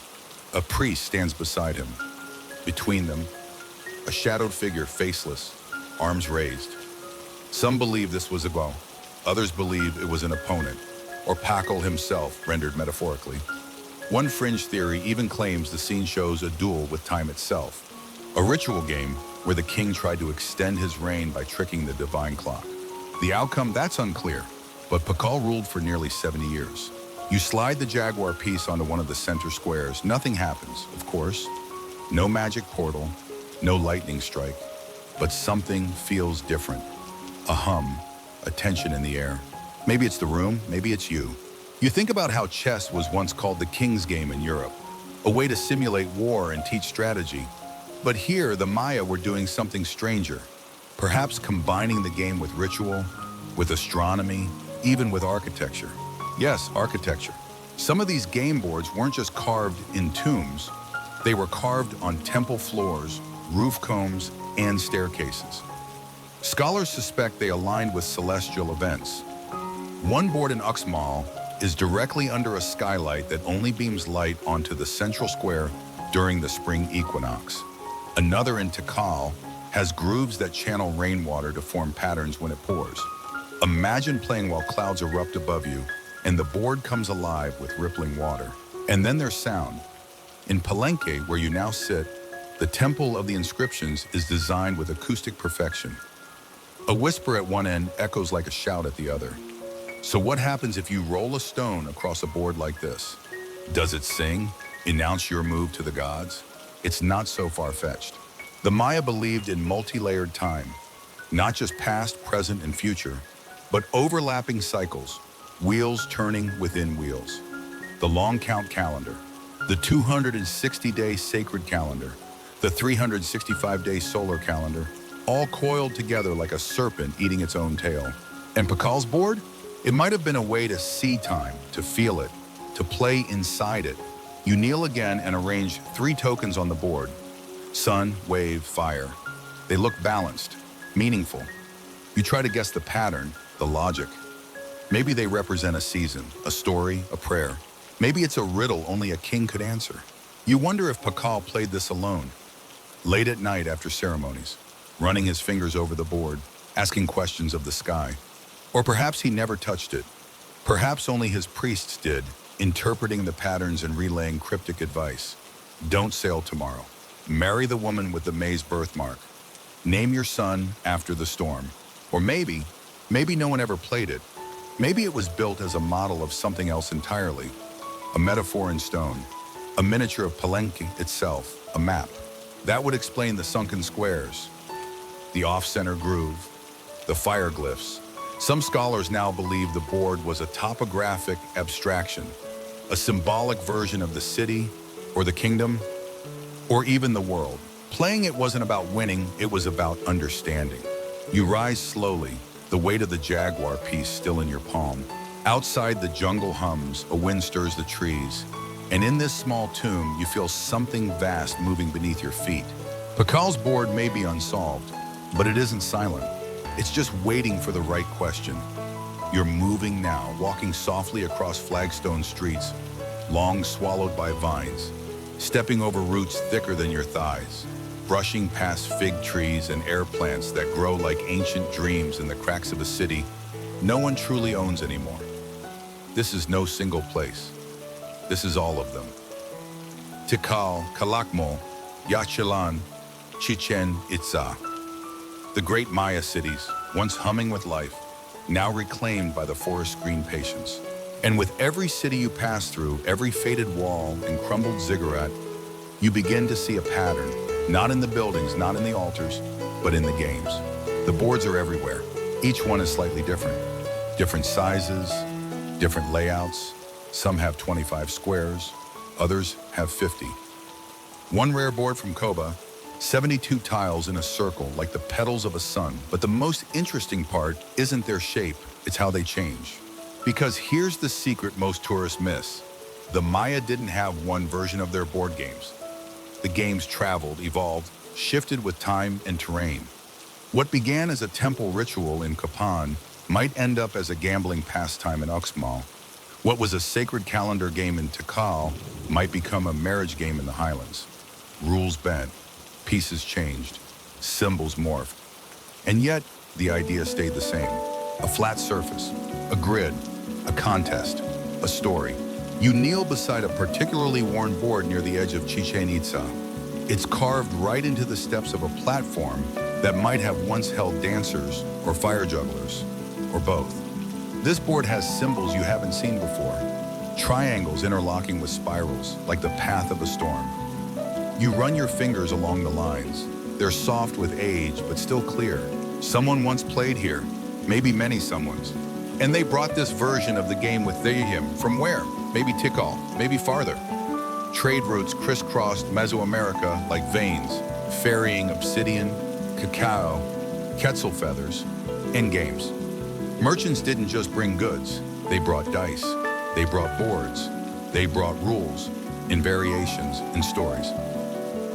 A priest stands beside him. Between them, a shadowed figure, faceless, arms raised. Some believe this was a Go. Others believe it was an opponent, or Pakal himself, rendered metaphorically. One fringe theory even claims the scene shows a duel with time itself, a ritual game where the king tried to extend his reign by tricking the divine clock. The outcome, that's unclear, but Pakal ruled for nearly 70 years. You slide the jaguar piece onto one of the center squares. Nothing happens, of course. No magic portal, no lightning strike, but something feels different. A hum, a tension in the air. Maybe it's the room, maybe it's you. You think about how chess was once called the king's game in Europe, a way to simulate war and teach strategy. But here, the Maya were doing something stranger, perhaps combining the game with ritual, with astronomy, even with architecture. Yes, architecture. Some of these game boards weren't just carved in tombs, they were carved on temple floors, roof combs, and staircases. Scholars suspect they aligned with celestial events. One board in Uxmal is directly under a skylight that only beams light onto the central square during the spring equinox. Another in Tikal has grooves that channel rainwater to form patterns when it pours. Imagine playing while clouds erupt above you and the board comes alive with rippling water. And then there's sound. In Palenque, where you now sit, the Temple of the Inscriptions is designed with acoustic perfection. A whisper at one end echoes like a shout at the other. So what happens if you roll a stone across a board like this? Does it sing? Announce your move to the gods? It's not so far-fetched. The Maya believed in multi-layered time, not just past, present, and future, but overlapping cycles, wheels turning within wheels. The long count calendar, the 260-day sacred calendar, the 365-day solar calendar, all coiled together like a serpent eating its own tail. And Pakal's board? It might have been a way to see time, to feel it, to play inside it. You kneel again and arrange 3 tokens on the board. Sun, wave, fire. They look balanced, meaningful. You try to guess the pattern, the logic. Maybe they represent a season, a story, a prayer. Maybe it's a riddle only a king could answer. You wonder if Pakal played this alone, late at night after ceremonies, running his fingers over the board, asking questions of the sky. Or perhaps he never touched it. Perhaps only his priests did, interpreting the patterns and relaying cryptic advice. Don't sail tomorrow. Marry the woman with the maize birthmark. Name your son after the storm. Or maybe no one ever played it. Maybe it was built as a model of something else entirely. A metaphor in stone. A miniature of Palenque itself. A map. That would explain the sunken squares, the off-center groove, the fire glyphs. Some scholars now believe the board was a topographic abstraction, a symbolic version of the city, or the kingdom, or even the world. Playing it wasn't about winning, it was about understanding. You rise slowly, the weight of the jaguar piece still in your palm. Outside, the jungle hums, a wind stirs the trees, and in this small tomb, you feel something vast moving beneath your feet. Pakal's board may be unsolved, but it isn't silent. It's just waiting for the right question. You're moving now, walking softly across flagstone streets, long swallowed by vines, stepping over roots thicker than your thighs, brushing past fig trees and air plants that grow like ancient dreams in the cracks of a city no one truly owns anymore. This is no single place. This is all of them. Tikal, Calakmul, Yaxchilan, Chichen Itza. The great Maya cities, once humming with life, now reclaimed by the forest green patience. And with every city you pass through, every faded wall and crumbled ziggurat, you begin to see a pattern, not in the buildings, not in the altars, but in the games. The boards are everywhere. Each one is slightly different. Different sizes, different layouts. Some have 25 squares, others have 50. One rare board from Copán, 72 tiles in a circle like the petals of a sun. But the most interesting part isn't their shape, it's how they change. Because here's the secret most tourists miss. The Maya didn't have one version of their board games. The games traveled, evolved, shifted with time and terrain. What began as a temple ritual in Copán might end up as a gambling pastime in Uxmal. What was a sacred calendar game in Tikal might become a marriage game in the Highlands. Rules bent, pieces changed, symbols morphed. And yet, the idea stayed the same. A flat surface, a grid, a contest, a story. You kneel beside a particularly worn board near the edge of Chichen Itza. It's carved right into the steps of a platform that might have once held dancers or fire jugglers, or both. This board has symbols you haven't seen before. Triangles interlocking with spirals, like the path of a storm. You run your fingers along the lines. They're soft with age, but still clear. Someone once played here, maybe many someones. And they brought this version of the game with them from where? Maybe Tikal, maybe farther. Trade routes crisscrossed Mesoamerica like veins, ferrying obsidian, cacao, quetzal feathers, and games. Merchants didn't just bring goods, they brought dice, they brought boards, they brought rules, in variations and stories.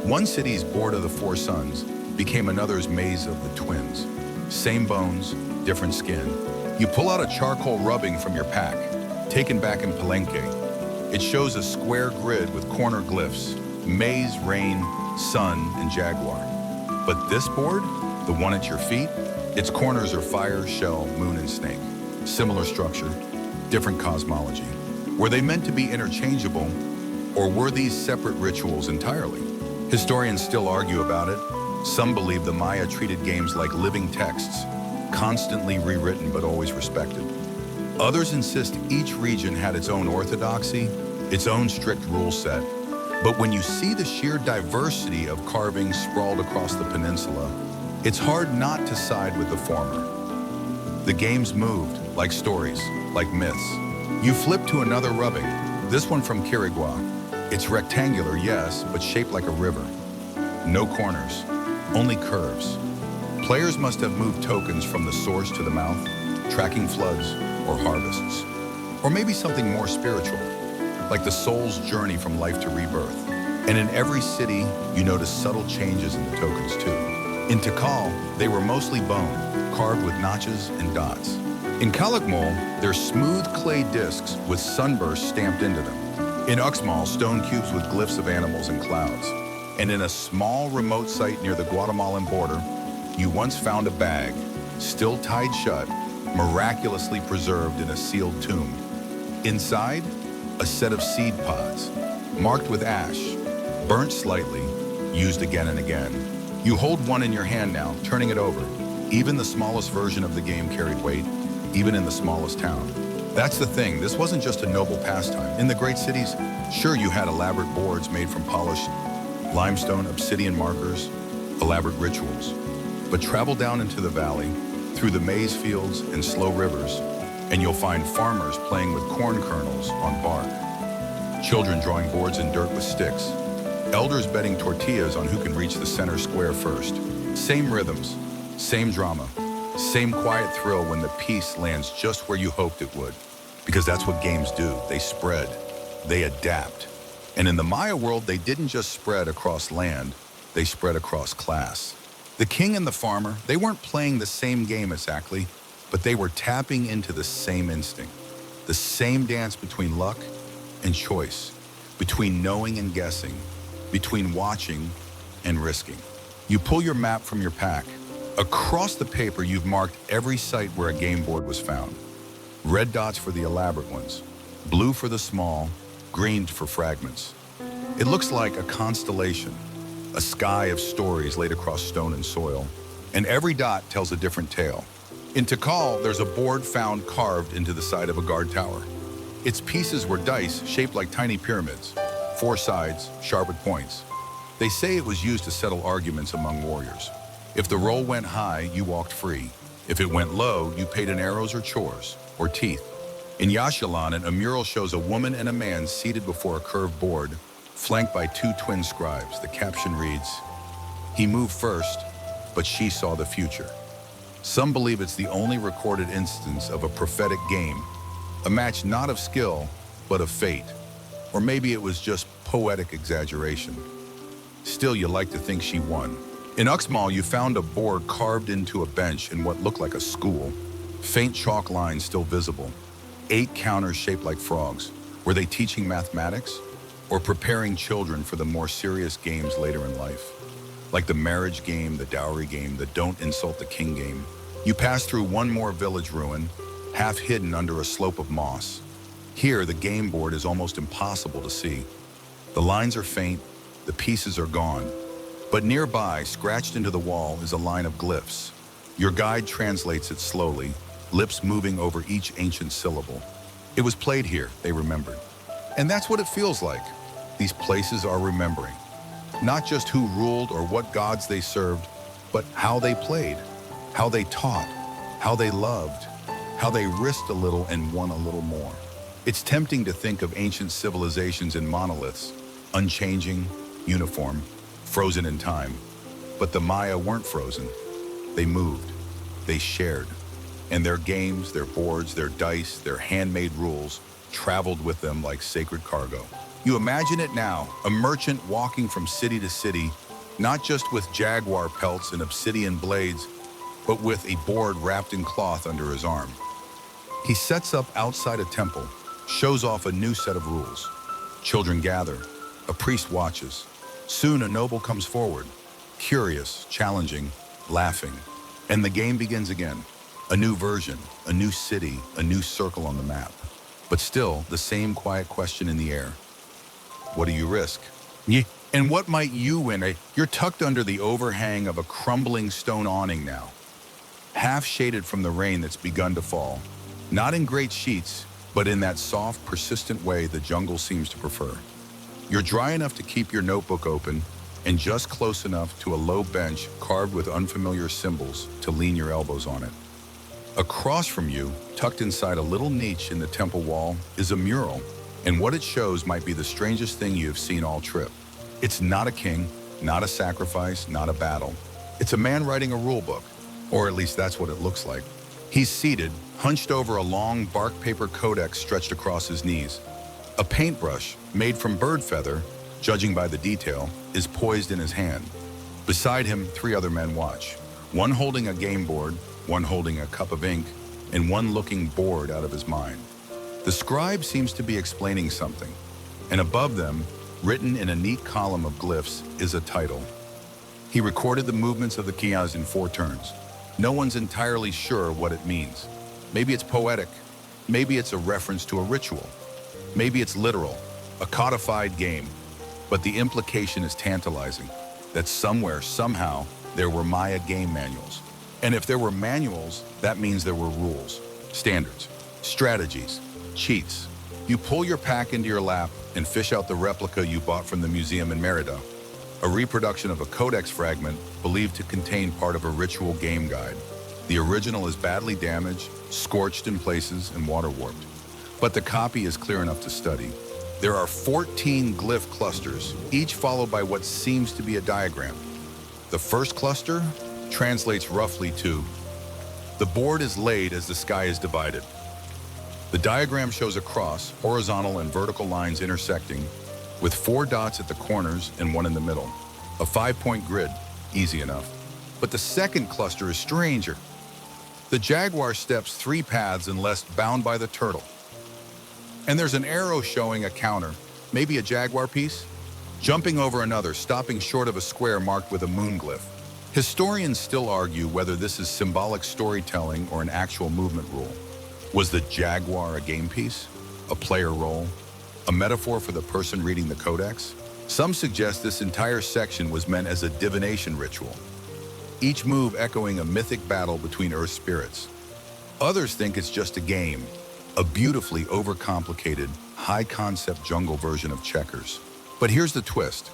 One city's Board of the Four Suns became another's Maze of the Twins. Same bones, different skin. You pull out a charcoal rubbing from your pack, taken back in Palenque. It shows a square grid with corner glyphs, maze, rain, sun, and jaguar. But this board, the one at your feet, its corners are fire, shell, moon, and snake. Similar structure, different cosmology. Were they meant to be interchangeable, or were these separate rituals entirely? Historians still argue about it. Some believe the Maya treated games like living texts, constantly rewritten but always respected. Others insist each region had its own orthodoxy, its own strict rule set. But when you see the sheer diversity of carvings sprawled across the peninsula, it's hard not to side with the former. The games moved, like stories, like myths. You flip to another rubbing, this one from Quirigua. It's rectangular, yes, but shaped like a river. No corners, only curves. Players must have moved tokens from the source to the mouth, tracking floods or harvests. Or maybe something more spiritual, like the soul's journey from life to rebirth. And in every city, you notice subtle changes in the tokens too. In Tikal, they were mostly bone, carved with notches and dots. In Calakmul, they're smooth clay discs with sunbursts stamped into them. In Uxmal, stone cubes with glyphs of animals and clouds. And in a small remote site near the Guatemalan border, you once found a bag, still tied shut, miraculously preserved in a sealed tomb. Inside, a set of seed pods, marked with ash, burnt slightly, used again and again. You hold one in your hand now, turning it over. Even the smallest version of the game carried weight, even in the smallest town. That's the thing, this wasn't just a noble pastime. In the great cities, sure, you had elaborate boards made from polished limestone, obsidian markers, elaborate rituals. But travel down into the valley, through the maize fields and slow rivers, and you'll find farmers playing with corn kernels on bark, children drawing boards in dirt with sticks, elders betting tortillas on who can reach the center square first. Same rhythms, same drama, same quiet thrill when the piece lands just where you hoped it would. Because that's what games do. They spread, they adapt. And in the Maya world, they didn't just spread across land, they spread across class. The king and the farmer, they weren't playing the same game exactly, but they were tapping into the same instinct, the same dance between luck and choice, between knowing and guessing, between watching and risking. You pull your map from your pack. Across the paper, you've marked every site where a game board was found. Red dots for the elaborate ones, blue for the small, green for fragments. It looks like a constellation, a sky of stories laid across stone and soil. and every dot tells a different tale. In Tikal, there's a board found carved into the side of a guard tower. Its pieces were dice shaped like tiny pyramids, 4 sides, sharp at points. They say it was used to settle arguments among warriors. If the roll went high, you walked free. If it went low, you paid in arrows or chores, or teeth. In Yaxchilan, a mural shows a woman and a man seated before a curved board, flanked by 2 twin scribes. The caption reads, "He moved first, but she saw the future." Some believe it's the only recorded instance of a prophetic game, a match not of skill, but of fate. Or maybe it was just poetic exaggeration. Still, you like to think she won. In Uxmal, you found a board carved into a bench in what looked like a school. Faint chalk lines still visible. 8 counters shaped like frogs. Were they teaching mathematics? Or preparing children for the more serious games later in life? Like the marriage game, the dowry game, the don't insult the king game. You pass through one more village ruin, half hidden under a slope of moss. Here, the game board is almost impossible to see. The lines are faint, the pieces are gone. But nearby, scratched into the wall, is a line of glyphs. Your guide translates it slowly, lips moving over each ancient syllable. It was played here, they remembered. And that's what it feels like. These places are remembering. Not just who ruled or what gods they served, but how they played, how they taught, how they loved, how they risked a little and won a little more. It's tempting to think of ancient civilizations in monoliths, unchanging, uniform, frozen in time. But the Maya weren't frozen. They moved, they shared. And their games, their boards, their dice, their handmade rules traveled with them like sacred cargo. You imagine it now, a merchant walking from city to city, not just with jaguar pelts and obsidian blades, but with a board wrapped in cloth under his arm. He sets up outside a temple, shows off a new set of rules. Children gather, a priest watches. Soon a noble comes forward, curious, challenging, laughing. And the game begins again. A new version, a new city, a new circle on the map. But still, the same quiet question in the air. What do you risk? Yeah. And what might you win? You're tucked under the overhang of a crumbling stone awning now, half shaded from the rain that's begun to fall. Not in great sheets, but in that soft, persistent way the jungle seems to prefer. You're dry enough to keep your notebook open and just close enough to a low bench carved with unfamiliar symbols to lean your elbows on it. Across from you, tucked inside a little niche in the temple wall, is a mural, and what it shows might be the strangest thing you have seen all trip. It's not a king, not a sacrifice, not a battle. It's a man writing a rule book, or at least that's what it looks like. He's seated, hunched over a long bark paper codex stretched across his knees. A paintbrush, made from bird feather, judging by the detail, is poised in his hand. Beside him, 3 other men watch, one holding a game board, one holding a cup of ink, and one looking bored out of his mind. The scribe seems to be explaining something, and above them, written in a neat column of glyphs, is a title. He recorded the movements of the Kiyas in 4 turns. No one's entirely sure what it means. Maybe it's poetic. Maybe it's a reference to a ritual. Maybe it's literal, a codified game. But the implication is tantalizing, that somewhere, somehow, there were Maya game manuals. And if there were manuals, that means there were rules, standards, strategies, cheats. You pull your pack into your lap and fish out the replica you bought from the museum in Merida, a reproduction of a codex fragment believed to contain part of a ritual game guide. The original is badly damaged, scorched in places, and water-warped. But the copy is clear enough to study. There are 14 glyph clusters, each followed by what seems to be a diagram. The first cluster translates roughly to, the board is laid as the sky is divided. The diagram shows a cross, horizontal and vertical lines intersecting, with 4 dots at the corners and 1 in the middle. A 5-point grid, easy enough. But the second cluster is stranger. The jaguar steps 3 paths and less bound by the turtle. And there's an arrow showing a counter, maybe a jaguar piece, jumping over another, stopping short of a square marked with a moon glyph. Historians still argue whether this is symbolic storytelling or an actual movement rule. Was the jaguar a game piece, a player role, a metaphor for the person reading the codex? Some suggest this entire section was meant as a divination ritual. each move echoing a mythic battle between Earth spirits. Others think it's just a game, a beautifully overcomplicated, high-concept jungle version of checkers. But here's the twist.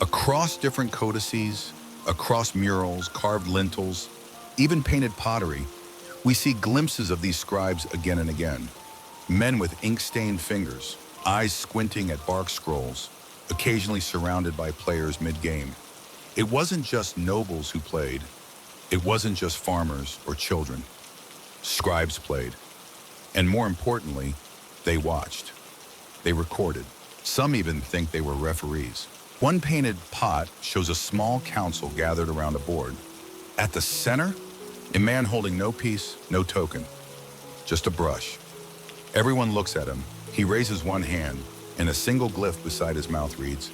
Across different codices, across murals, carved lintels, even painted pottery, we see glimpses of these scribes again and again. Men with ink-stained fingers, eyes squinting at bark scrolls, occasionally surrounded by players mid-game. It wasn't just nobles who played. It wasn't just farmers or children. Scribes played. And more importantly, they watched. They recorded. Some even think they were referees. One painted pot shows a small council gathered around a board. At the center, a man holding no piece, no token, just a brush. Everyone looks at him. He raises one hand, and a single glyph beside his mouth reads,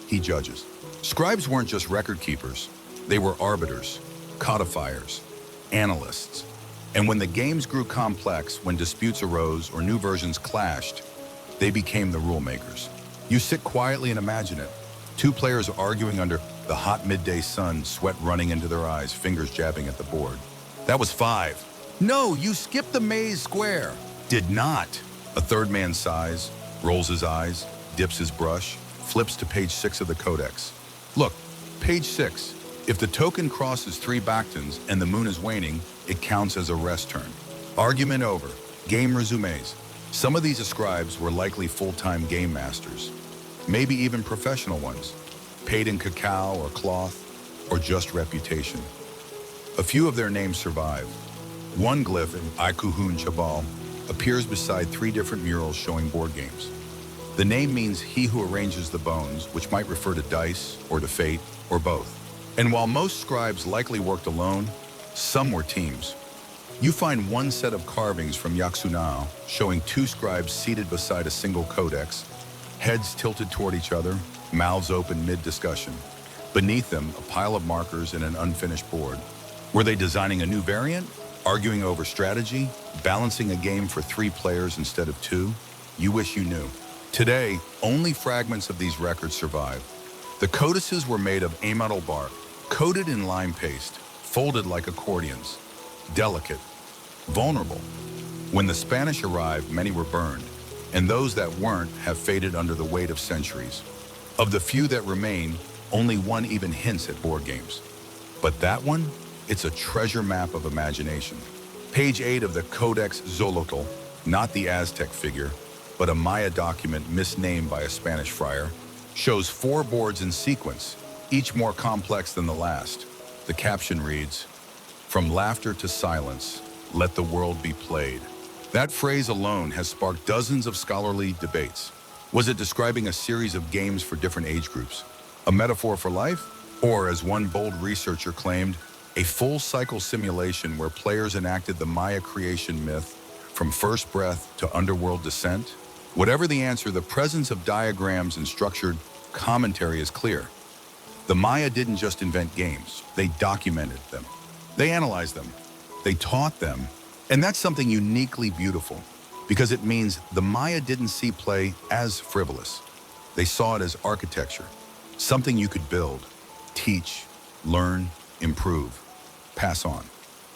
he judges. Scribes weren't just record keepers. They were arbiters, codifiers, analysts. And when the games grew complex, when disputes arose or new versions clashed, they became the rule makers. You sit quietly and imagine it. Two players arguing under the hot midday sun, sweat running into their eyes, fingers jabbing at the board. That was 5. No, you skipped the maze square. Did not. A third man sighs, rolls his eyes, dips his brush, flips to page 6 of the codex. Look, page 6. If the token crosses 3 Bactons and the moon is waning, it counts as a rest turn. Argument over. Game resumes. Some of these scribes were likely full-time game masters, maybe even professional ones, paid in cacao or cloth, or just reputation. A few of their names survive. One glyph in Ikuhun Chabal appears beside 3 different murals showing board games. The name means he who arranges the bones, which might refer to dice or to fate or both. And while most scribes likely worked alone, some were teams. You find one set of carvings from Yaxunao showing 2 scribes seated beside a single codex, heads tilted toward each other, mouths open mid-discussion. Beneath them, a pile of markers and an unfinished board. Were they designing a new variant? Arguing over strategy? Balancing a game for 3 players instead of 2? You wish you knew. Today, only fragments of these records survive. The codices were made of ametal bark, coated in lime paste, folded like accordions, delicate, vulnerable. When the Spanish arrived, many were burned, and those that weren't have faded under the weight of centuries. Of the few that remain, only one even hints at board games. But that one, it's a treasure map of imagination. Page 8 of the Codex Xolotl, not the Aztec figure, but a Maya document misnamed by a Spanish friar, shows 4 boards in sequence, each more complex than the last. The caption reads, "From laughter to silence, let the world be played." That phrase alone has sparked dozens of scholarly debates. Was it describing a series of games for different age groups? A metaphor for life? Or, as one bold researcher claimed, a full-cycle simulation where players enacted the Maya creation myth from first breath to underworld descent? Whatever the answer, the presence of diagrams and structured commentary is clear. The Maya didn't just invent games, they documented them. They analyzed them, they taught them, and that's something uniquely beautiful, because it means the Maya didn't see play as frivolous. They saw it as architecture, something you could build, teach, learn, improve, pass on.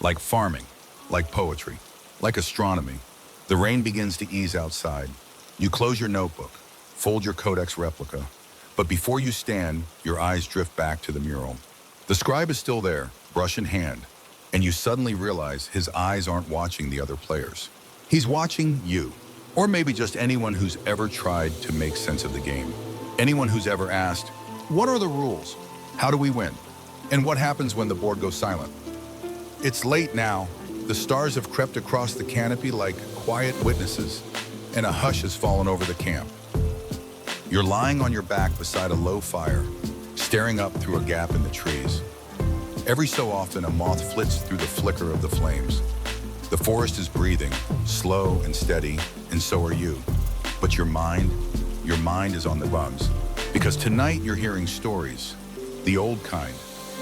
Like farming, like poetry, like astronomy. The rain begins to ease outside. You close your notebook, fold your codex replica, but before you stand, your eyes drift back to the mural. The scribe is still there, brush in hand, and you suddenly realize his eyes aren't watching the other players. He's watching you, or maybe just anyone who's ever tried to make sense of the game. Anyone who's ever asked, what are the rules? How do we win? And what happens when the board goes silent? It's late now. The stars have crept across the canopy like quiet witnesses, and a hush has fallen over the camp. You're lying on your back beside a low fire, staring up through a gap in the trees. Every so often, a moth flits through the flicker of the flames. The forest is breathing, slow and steady, and so are you. But your mind is on the bugs. Because tonight you're hearing stories, the old kind,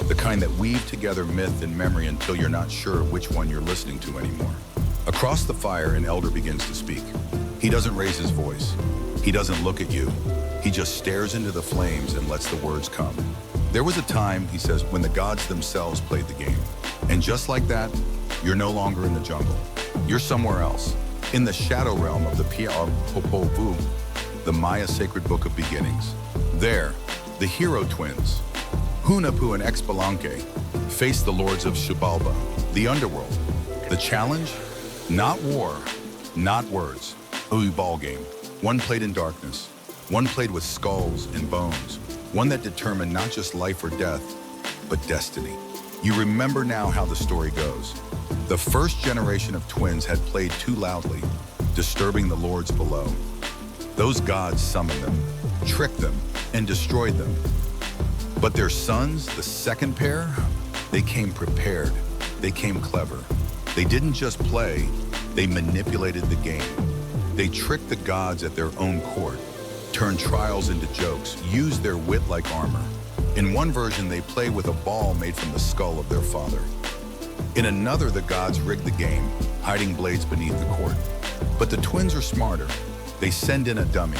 the kind that weave together myth and memory until you're not sure which one you're listening to anymore. Across the fire, an elder begins to speak. He doesn't raise his voice. He doesn't look at you. He just stares into the flames and lets the words come. There was a time, he says, when the gods themselves played the game. And just like that, you're no longer in the jungle. You're somewhere else, in the shadow realm of the Popovu, the Maya sacred book of beginnings. There, the hero twins, Hunapu and Expalanque, faced the lords of Xibalba, the underworld. The challenge? Not war, not words. A ball game. One played in darkness. One played with skulls and bones. One that determined not just life or death, but destiny. You remember now how the story goes. The first generation of twins had played too loudly, disturbing the lords below. Those gods summoned them, tricked them, and destroyed them. But their sons, the second pair, they came prepared. They came clever. They didn't just play, they manipulated the game. They tricked the gods at their own court, turned trials into jokes, used their wit like armor. In one version, they play with a ball made from the skull of their father. In another, the gods rigged the game, hiding blades beneath the court. But the twins are smarter. They send in a dummy.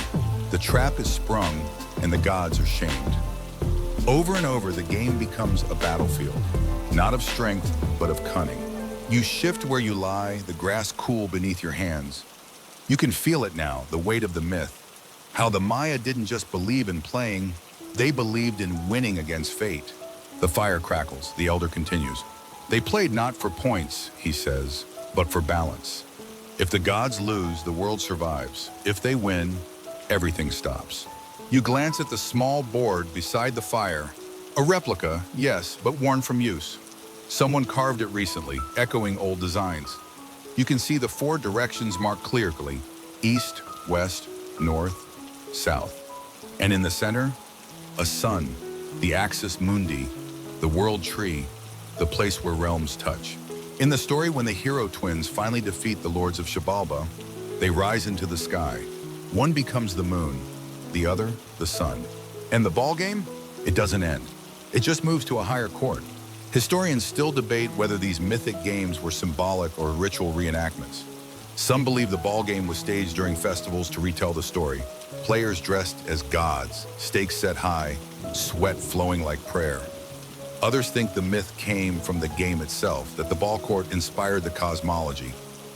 The trap is sprung, and the gods are shamed. Over and over, the game becomes a battlefield, not of strength, but of cunning. You shift where you lie, the grass cool beneath your hands. You can feel it now, the weight of the myth. How the Maya didn't just believe in playing, they believed in winning against fate. The fire crackles, the elder continues. They played not for points, he says, but for balance. If the gods lose, the world survives. If they win, everything stops. You glance at the small board beside the fire. A replica, yes, but worn from use. Someone carved it recently, echoing old designs. You can see the 4 directions marked clearly: east, west, north, south. And in the center, a sun, the axis mundi, the world tree, the place where realms touch. In the story, when the hero twins finally defeat the lords of Xibalba, they rise into the sky. One becomes the moon, the other, the sun. And the ball game? It doesn't end. It just moves to a higher court. Historians still debate whether these mythic games were symbolic or ritual reenactments. Some believe the ball game was staged during festivals to retell the story. Players dressed as gods, stakes set high, sweat flowing like prayer. Others think the myth came from the game itself, that the ball court inspired the cosmology,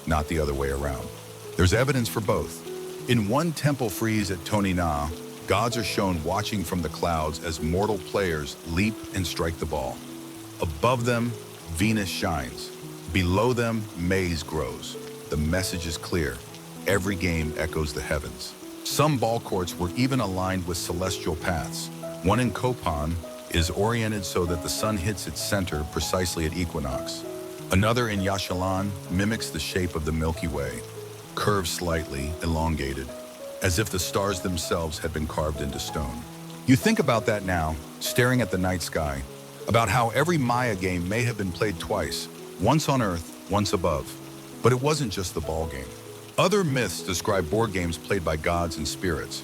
not the other way around. There's evidence for both. In one temple frieze at Tonina, gods are shown watching from the clouds as mortal players leap and strike the ball. Above them, Venus shines. Below them, maize grows. The message is clear. Every game echoes the heavens. Some ball courts were even aligned with celestial paths. One in Copán is oriented so that the sun hits its center precisely at equinox. Another in Yaxchilan mimics the shape of the Milky Way, curved slightly, elongated, as if the stars themselves had been carved into stone. You think about that now, staring at the night sky, about how every Maya game may have been played twice, once on Earth, once above. But it wasn't just the ball game. Other myths describe board games played by gods and spirits.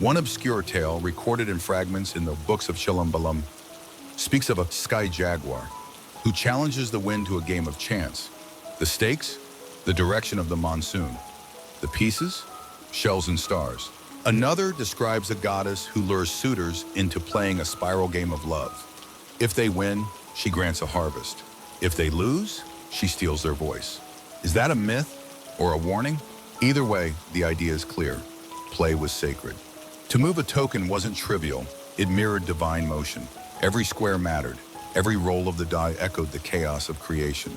One obscure tale, recorded in fragments in the books of Chilambalam, speaks of a sky jaguar who challenges the wind to a game of chance. The stakes? The direction of the monsoon. The pieces? Shells and stars. Another describes a goddess who lures suitors into playing a spiral game of love. If they win, she grants a harvest. If they lose, she steals their voice. Is that a myth or a warning? Either way, the idea is clear. Play was sacred. To move a token wasn't trivial. It mirrored divine motion. Every square mattered. Every roll of the die echoed the chaos of creation.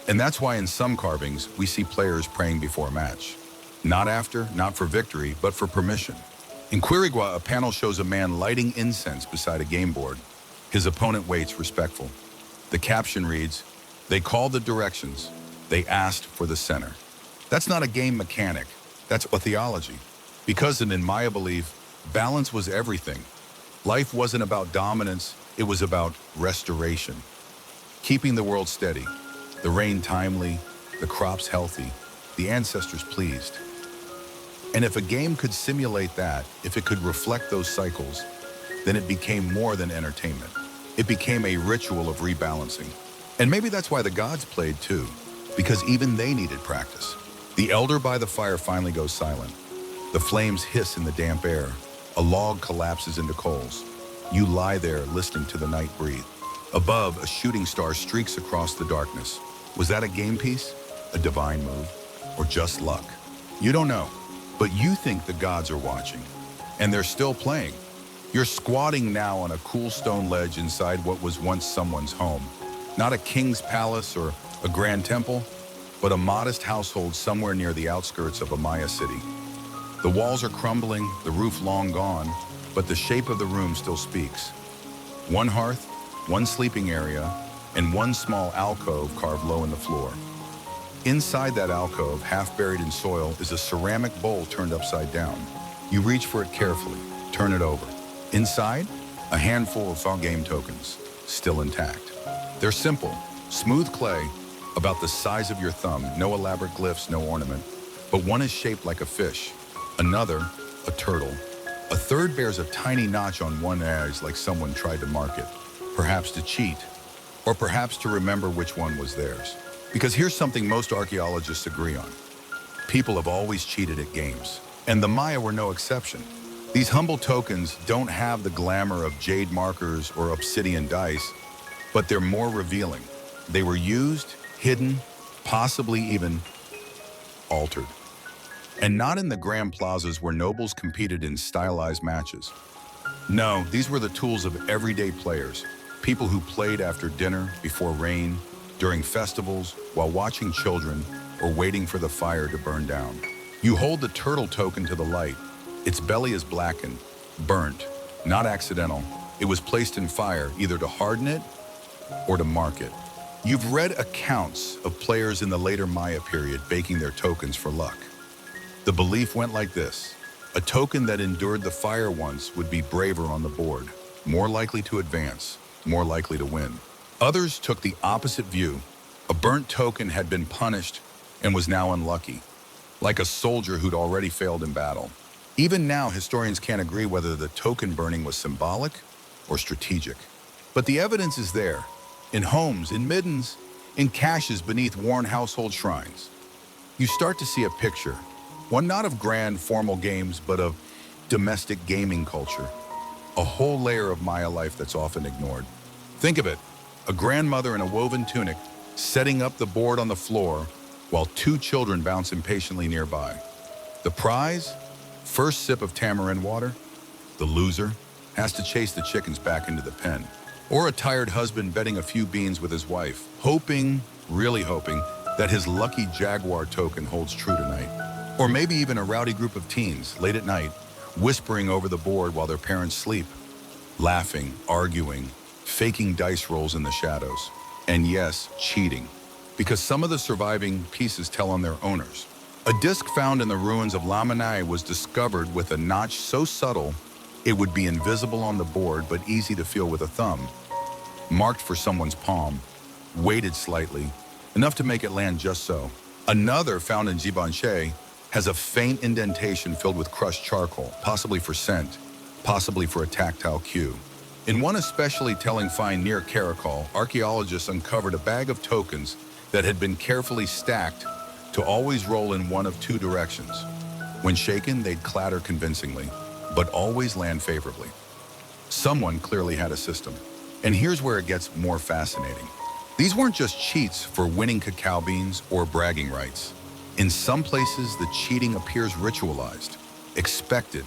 And that's why in some carvings, we see players praying before a match. Not after, not for victory, but for permission. In Quirigua, a panel shows a man lighting incense beside a game board. His opponent waits, respectful. The caption reads, "They called the directions. They asked for the center." That's not a game mechanic. That's a theology. Because in Maya belief, balance was everything. Life wasn't about dominance, it was about restoration. Keeping the world steady, the rain timely, the crops healthy, the ancestors pleased. And if a game could simulate that, if it could reflect those cycles, then it became more than entertainment. It became a ritual of rebalancing. And maybe that's why the gods played too, because even they needed practice. The elder by the fire finally goes silent. The flames hiss in the damp air. A log collapses into coals. You lie there listening to the night breathe. Above, a shooting star streaks across the darkness. Was that a game piece? A divine move? Or just luck? You don't know, but you think the gods are watching. And they're still playing. You're squatting now on a cool stone ledge inside what was once someone's home. Not a king's palace or a grand temple, but a modest household somewhere near the outskirts of a Maya city. The walls are crumbling, the roof long gone, but the shape of the room still speaks. One hearth, one sleeping area, and one small alcove carved low in the floor. Inside that alcove, half buried in soil, is a ceramic bowl turned upside down. You reach for it carefully, turn it over. Inside, a handful of fall game tokens, still intact. They're simple, smooth clay, about the size of your thumb, no elaborate glyphs, no ornament, but one is shaped like a fish, another, a turtle. A third bears a tiny notch on one edge like someone tried to mark it, perhaps to cheat, or perhaps to remember which one was theirs. Because here's something most archaeologists agree on. People have always cheated at games, and the Maya were no exception. These humble tokens don't have the glamour of jade markers or obsidian dice, but they're more revealing. They were used, hidden, possibly even altered. And not in the grand plazas where nobles competed in stylized matches. No, these were the tools of everyday players, people who played after dinner, before rain, during festivals, while watching children, or waiting for the fire to burn down. You hold the turtle token to the light. Its belly is blackened, burnt, not accidental. It was placed in fire either to harden it or to mark it. You've read accounts of players in the later Maya period baking their tokens for luck. The belief went like this. A token that endured the fire once would be braver on the board, more likely to advance, more likely to win. Others took the opposite view. A burnt token had been punished and was now unlucky, like a soldier who'd already failed in battle. Even now, historians can't agree whether the token burning was symbolic or strategic. But the evidence is there, in homes, in middens, in caches beneath worn household shrines. You start to see a picture, one not of grand formal games, but of domestic gaming culture, a whole layer of Maya life that's often ignored. Think of it, a grandmother in a woven tunic setting up the board on the floor while two children bounce impatiently nearby. The prize? First sip of tamarind water. The loser has to chase the chickens back into the pen. Or a tired husband betting a few beans with his wife, hoping, really hoping, that his lucky jaguar token holds true tonight. Or maybe even a rowdy group of teens, late at night, whispering over the board while their parents sleep, laughing, arguing, faking dice rolls in the shadows. And yes, cheating, because some of the surviving pieces tell on their owners. A disc found in the ruins of Lamanai was discovered with a notch so subtle it would be invisible on the board but easy to feel with a thumb. Marked for someone's palm, weighted slightly, enough to make it land just so. Another found in Givenchy has a faint indentation filled with crushed charcoal, possibly for scent, possibly for a tactile cue. In one especially telling find near Karakol, archaeologists uncovered a bag of tokens that had been carefully stacked to always roll in one of two directions. When shaken, they'd clatter convincingly, but always land favorably. Someone clearly had a system. And here's where it gets more fascinating. These weren't just cheats for winning cacao beans or bragging rights. In some places, the cheating appears ritualized, expected,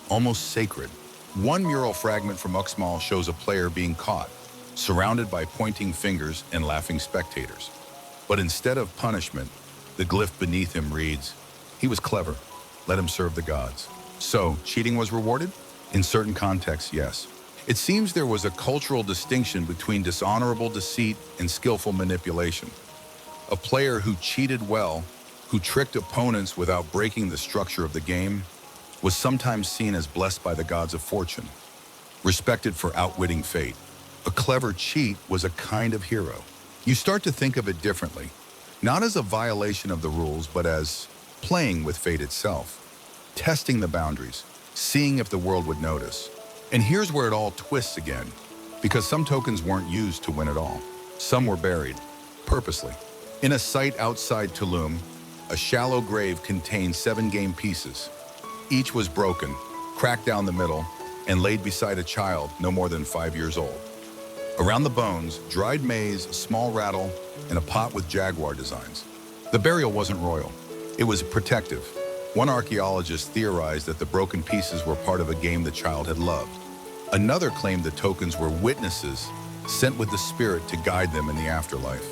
almost sacred. One mural fragment from Uxmal shows a player being caught, surrounded by pointing fingers and laughing spectators. But instead of punishment, the glyph beneath him reads, "He was clever. Let him serve the gods." So, cheating was rewarded? In certain contexts, yes. It seems there was a cultural distinction between dishonorable deceit and skillful manipulation. A player who cheated well, who tricked opponents without breaking the structure of the game, was sometimes seen as blessed by the gods of fortune, respected for outwitting fate. A clever cheat was a kind of hero. You start to think of it differently, not as a violation of the rules, but as playing with fate itself, testing the boundaries, seeing if the world would notice. And here's where it all twists again, because some tokens weren't used to win at all. Some were buried, purposely. In a site outside Tulum, a shallow grave contained 7 game pieces. Each was broken, cracked down the middle, and laid beside a child no more than 5 years old. Around the bones, dried maize, a small rattle, and a pot with jaguar designs. The burial wasn't royal. It was protective. One archaeologist theorized that the broken pieces were part of a game the child had loved. Another claimed the tokens were witnesses sent with the spirit to guide them in the afterlife.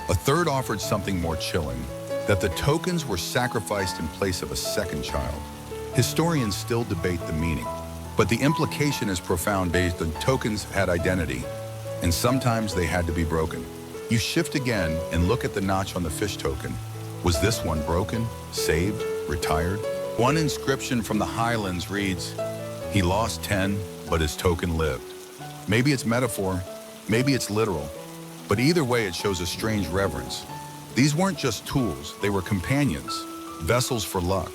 A third offered something more chilling, that the tokens were sacrificed in place of a second child. Historians still debate the meaning, but the implication is profound based on tokens had identity, and sometimes they had to be broken. You shift again and look at the notch on the fish token. Was this one broken, saved, retired? One inscription from the highlands reads, "He lost 10, but his token lived." Maybe it's metaphor, maybe it's literal, but either way it shows a strange reverence. These weren't just tools, they were companions, vessels for luck,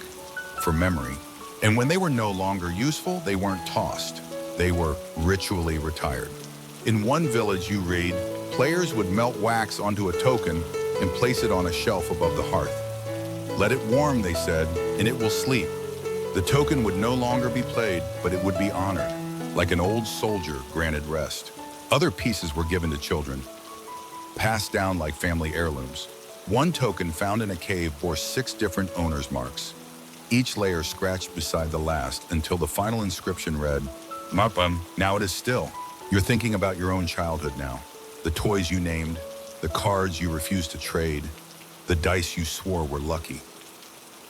for memory. And when they were no longer useful, they weren't tossed, they were ritually retired. In one village you read, players would melt wax onto a token and place it on a shelf above the hearth. Let it warm, they said, and it will sleep. The token would no longer be played, but it would be honored, like an old soldier granted rest. Other pieces were given to children, passed down like family heirlooms. One token found in a cave bore 6 different owners' marks, each layer scratched beside the last until the final inscription read, "Mapam." Now it is still. You're thinking about your own childhood now, the toys you named, the cards you refused to trade, the dice you swore were lucky.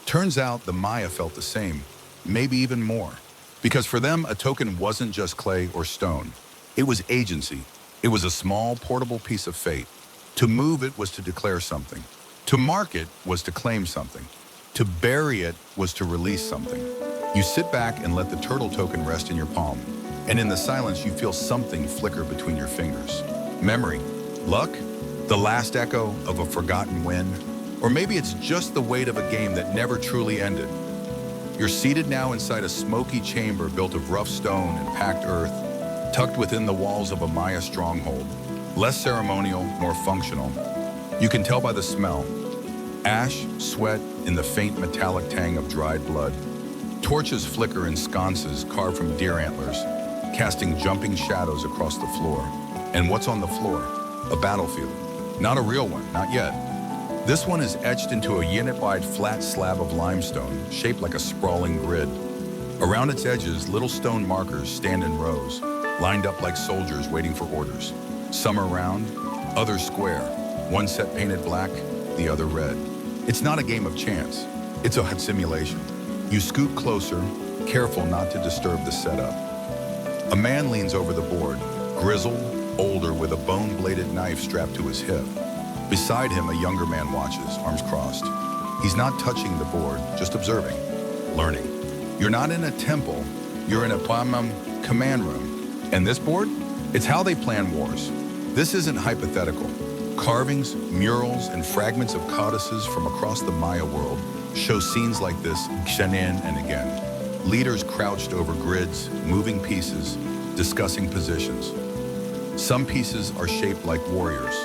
Turns out the Maya felt the same, maybe even more, because for them a token wasn't just clay or stone. It was agency. It was a small, portable piece of fate. To move it was to declare something. To mark it was to claim something. To bury it was to release something. You sit back and let the turtle token rest in your palm, and in the silence you feel something flicker between your fingers. Memory, luck, the last echo of a forgotten win, or maybe it's just the weight of a game that never truly ended. You're seated now inside a smoky chamber built of rough stone and packed earth, tucked within the walls of a Maya stronghold. Less ceremonial, more functional. You can tell by the smell. Ash, sweat, and the faint metallic tang of dried blood. Torches flicker in sconces carved from deer antlers, casting jumping shadows across the floor. And what's on the floor? A battlefield. Not a real one, not yet. This one is etched into a unit-wide flat slab of limestone, shaped like a sprawling grid. Around its edges, little stone markers stand in rows, lined up like soldiers waiting for orders. Some are round, others square, one set painted black, the other red. It's not a game of chance, it's a simulation. You scoot closer, careful not to disturb the setup. A man leans over the board, grizzled, older, with a bone-bladed knife strapped to his hip. Beside him, a younger man watches, arms crossed. He's not touching the board, just observing, learning. You're not in a temple, you're in a command room. And this board? It's how they plan wars. This isn't hypothetical. Carvings, murals, and fragments of codices from across the Maya world show scenes like this again and again. Leaders crouched over grids, moving pieces, discussing positions. Some pieces are shaped like warriors,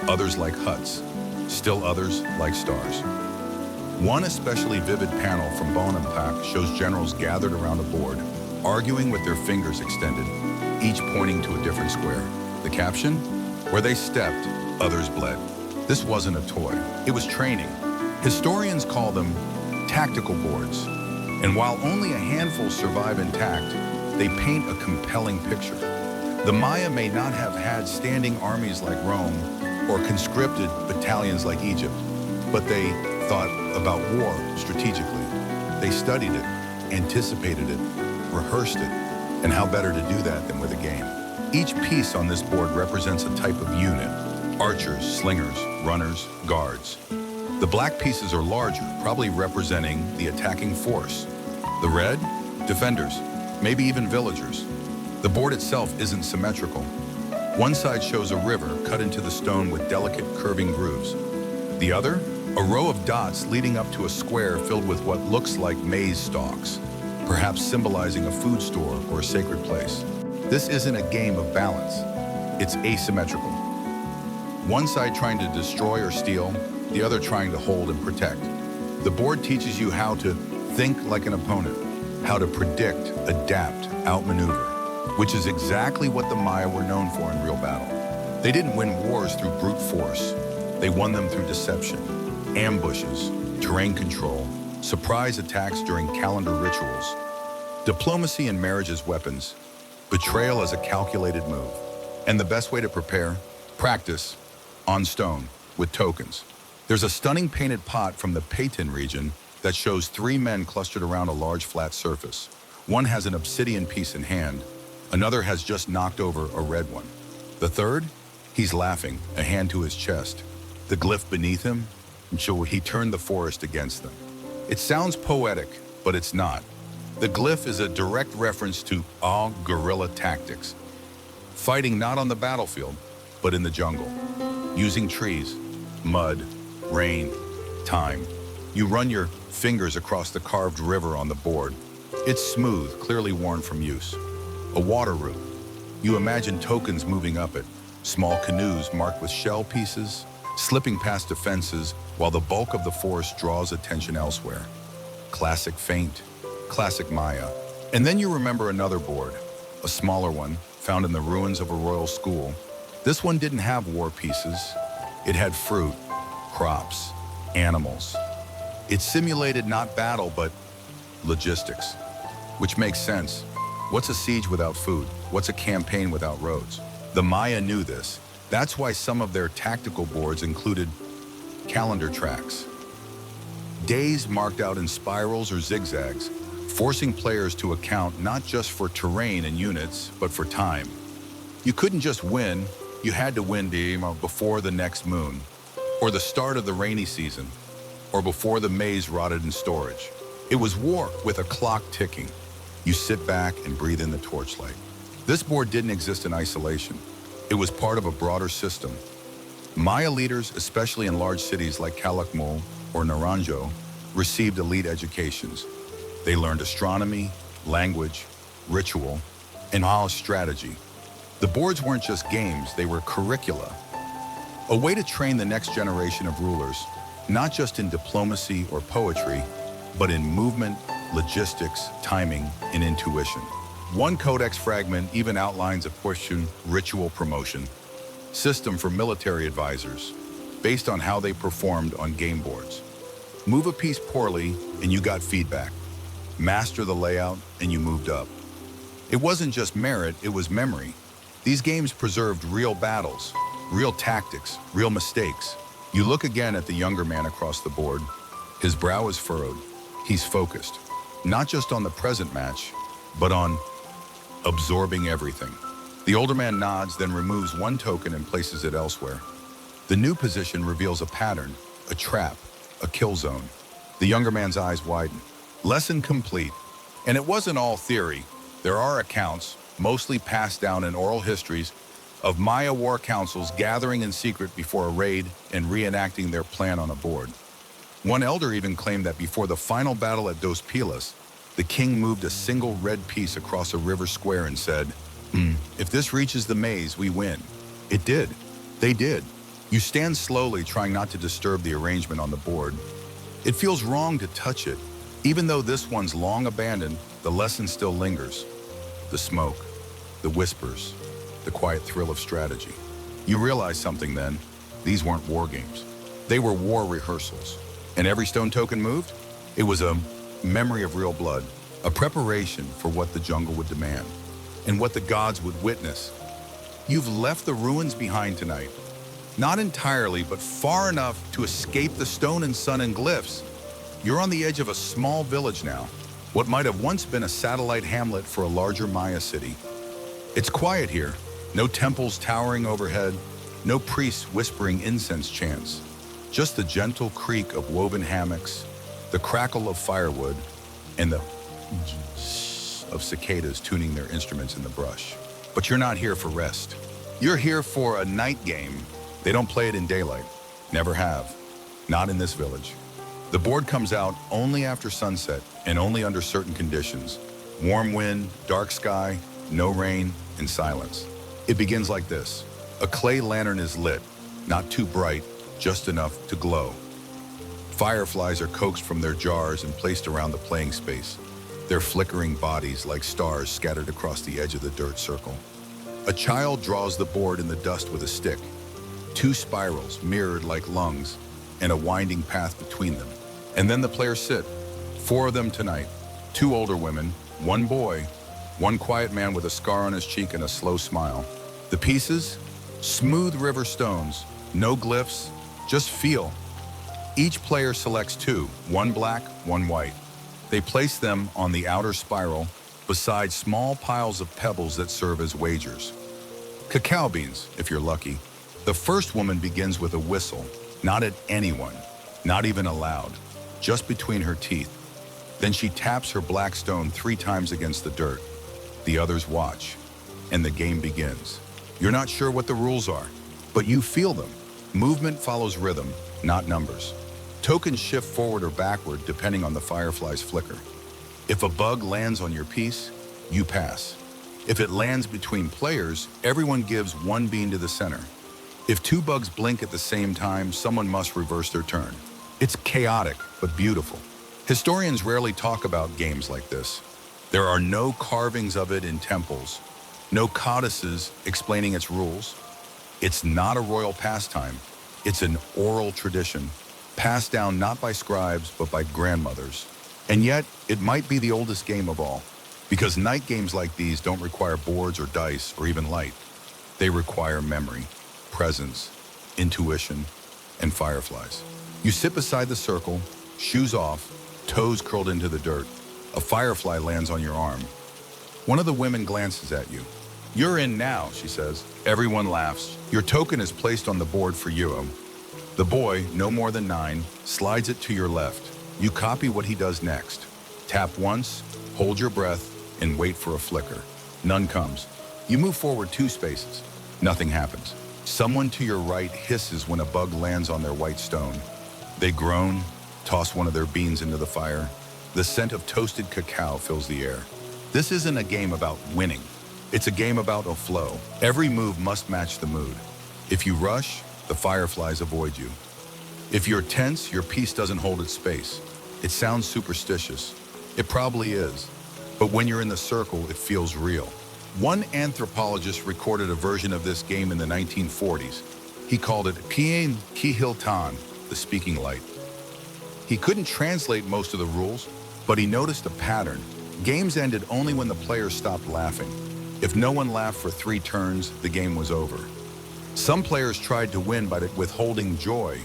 others like huts, still others like stars. One especially vivid panel from Bonampak shows generals gathered around a board, arguing with their fingers extended, each pointing to a different square. The caption? Where they stepped, others bled. This wasn't a toy, it was training. Historians call them tactical boards. And while only a handful survive intact, they paint a compelling picture. The Maya may not have had standing armies like Rome or conscripted battalions like Egypt, but they thought about war strategically. They studied it, anticipated it, rehearsed it, and how better to do that than with a game. Each piece on this board represents a type of unit: archers, slingers, runners, guards. The black pieces are larger, probably representing the attacking force. The red, defenders, maybe even villagers. The board itself isn't symmetrical. One side shows a river cut into the stone with delicate curving grooves. The other, a row of dots leading up to a square filled with what looks like maize stalks, perhaps symbolizing a food store or a sacred place. This isn't a game of balance. It's asymmetrical. One side trying to destroy or steal, the other trying to hold and protect. The board teaches you how to think like an opponent, how to predict, adapt, outmaneuver, which is exactly what the Maya were known for in real battle. They didn't win wars through brute force. They won them through deception, ambushes, terrain control, surprise attacks during calendar rituals, diplomacy and marriage as weapons, betrayal as a calculated move. And the best way to prepare? Practice, on stone, with tokens. There's a stunning painted pot from the Payton region that shows three men clustered around a large flat surface. One has an obsidian piece in hand, another has just knocked over a red one. The third? He's laughing, a hand to his chest. The glyph beneath him? So he turned the forest against them. It sounds poetic, but it's not. The glyph is a direct reference to all guerrilla tactics. Fighting not on the battlefield, but in the jungle. Using trees, mud, rain, time. You run your fingers across the carved river on the board. It's smooth, clearly worn from use. A water route. You imagine tokens moving up it, small canoes marked with shell pieces, slipping past defenses while the bulk of the forest draws attention elsewhere. Classic feint, classic Maya. And then you remember another board, a smaller one, found in the ruins of a royal school. This one didn't have war pieces. It had fruit, crops, animals. It simulated not battle, but logistics, which makes sense. What's a siege without food? What's a campaign without roads? The Maya knew this. That's why some of their tactical boards included calendar tracks. Days marked out in spirals or zigzags, forcing players to account not just for terrain and units, but for time. You couldn't just win, you had to win before the next moon, or the start of the rainy season, or before the maize rotted in storage. It was war with a clock ticking. You sit back and breathe in the torchlight. This board didn't exist in isolation. It was part of a broader system. Maya leaders, especially in large cities like Calakmul or Naranjo, received elite educations. They learned astronomy, language, ritual, and strategy. The boards weren't just games, they were curricula. A way to train the next generation of rulers, not just in diplomacy or poetry, but in movement, logistics, timing, and intuition. One codex fragment even outlines a question ritual promotion system for military advisors based on how they performed on game boards. Move a piece poorly and you got feedback. Master the layout and you moved up. It wasn't just merit, it was memory. These games preserved real battles, real tactics, real mistakes. You look again at the younger man across the board. His brow is furrowed. He's focused, not just on the present match, but on absorbing everything. The older man nods, then removes one token and places it elsewhere. The new position reveals a pattern, a trap, a kill zone. The younger man's eyes widen. Lesson complete. And it wasn't all theory. There are accounts, mostly passed down in oral histories, of Maya war councils gathering in secret before a raid and reenacting their plan on a board. One elder even claimed that before the final battle at Dos Pilas, the king moved a single red piece across a river square and said, "If this reaches the maze, we win." It did. They did. You stand slowly, trying not to disturb the arrangement on the board. It feels wrong to touch it. Even though this one's long abandoned, the lesson still lingers. The smoke, the whispers, the quiet thrill of strategy. You realize something then. These weren't war games. They were war rehearsals. And every stone token moved? It was a memory of real blood, a preparation for what the jungle would demand, and what the gods would witness. You've left the ruins behind tonight. Not entirely, but far enough to escape the stone and sun and glyphs. You're on the edge of a small village now, what might have once been a satellite hamlet for a larger Maya city. It's quiet here, no temples towering overhead, no priests whispering incense chants, just the gentle creak of woven hammocks, the crackle of firewood, and the of cicadas tuning their instruments in the brush. But you're not here for rest. You're here for a night game. They don't play it in daylight. Never have. Not in this village. The board comes out only after sunset and only under certain conditions. Warm wind, dark sky, no rain, and silence. It begins like this. A clay lantern is lit, not too bright, just enough to glow. Fireflies are coaxed from their jars and placed around the playing space. their flickering bodies like stars scattered across the edge of the dirt circle. A child draws the board in the dust with a stick, two spirals mirrored like lungs, and a winding path between them. And then the players sit, four of them tonight, two older women, one boy, one quiet man with a scar on his cheek and a slow smile. The pieces? Smooth river stones, no glyphs, just feel. Each player selects two, one black, one white. They place them on the outer spiral beside small piles of pebbles that serve as wagers. Cacao beans, if you're lucky. The first woman begins with a whistle, not at anyone, not even aloud, just between her teeth. Then she taps her black stone 3 times against the dirt. The others watch, and the game begins. You're not sure what the rules are, but you feel them. Movement follows rhythm, not numbers. Tokens shift forward or backward depending on the firefly's flicker. If a bug lands on your piece, you pass. If it lands between players, everyone gives 1 bean to the center. If 2 bugs blink at the same time, someone must reverse their turn. It's chaotic, but beautiful. Historians rarely talk about games like this. There are no carvings of it in temples, no codices explaining its rules. It's not a royal pastime. It's an oral tradition, passed down not by scribes, but by grandmothers. And yet, it might be the oldest game of all, because night games like these don't require boards or dice or even light. They require memory, presence, intuition, and fireflies. You sit beside the circle, shoes off, toes curled into the dirt. A firefly lands on your arm. One of the women glances at you. "You're in now," she says. Everyone laughs. Your token is placed on the board for you. The boy, no more than 9, slides it to your left. You copy what he does next. Tap once, hold your breath, and wait for a flicker. None comes. You move forward 2 spaces. Nothing happens. Someone to your right hisses when a bug lands on their white stone. They groan, toss one of their beans into the fire. The scent of toasted cacao fills the air. This isn't a game about winning. It's a game about a flow. Every move must match the mood. If you rush, the fireflies avoid you. If you're tense, your piece doesn't hold its space. It sounds superstitious. It probably is. But when you're in the circle, it feels real. One anthropologist recorded a version of this game in the 1940s. He called it Pien Kihiltan, the speaking light. He couldn't translate most of the rules, but he noticed a pattern. Games ended only when the players stopped laughing. If no one laughed for 3 turns, the game was over. Some players tried to win by withholding joy.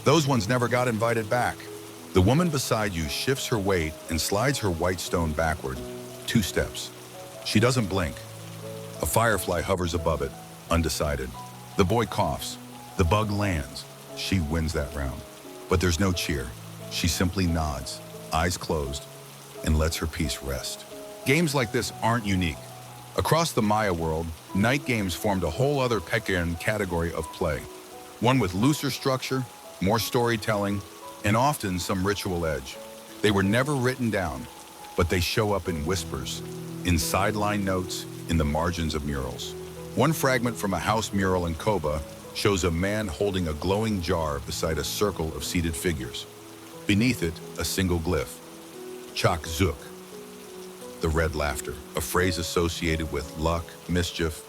Those ones never got invited back. The woman beside you shifts her weight and slides her white stone backward, 2 steps. She doesn't blink. A firefly hovers above it, undecided. The boy coughs. The bug lands. She wins that round. But there's no cheer. She simply nods, eyes closed, and lets her piece rest. Games like this aren't unique. Across the Maya world, night games formed a whole other Pecan category of play. One with looser structure, more storytelling, and often some ritual edge. They were never written down, but they show up in whispers, in sideline notes, in the margins of murals. One fragment from a house mural in Koba shows a man holding a glowing jar beside a circle of seated figures. Beneath it, a single glyph, Chak Zuk, the red laughter, a phrase associated with luck, mischief,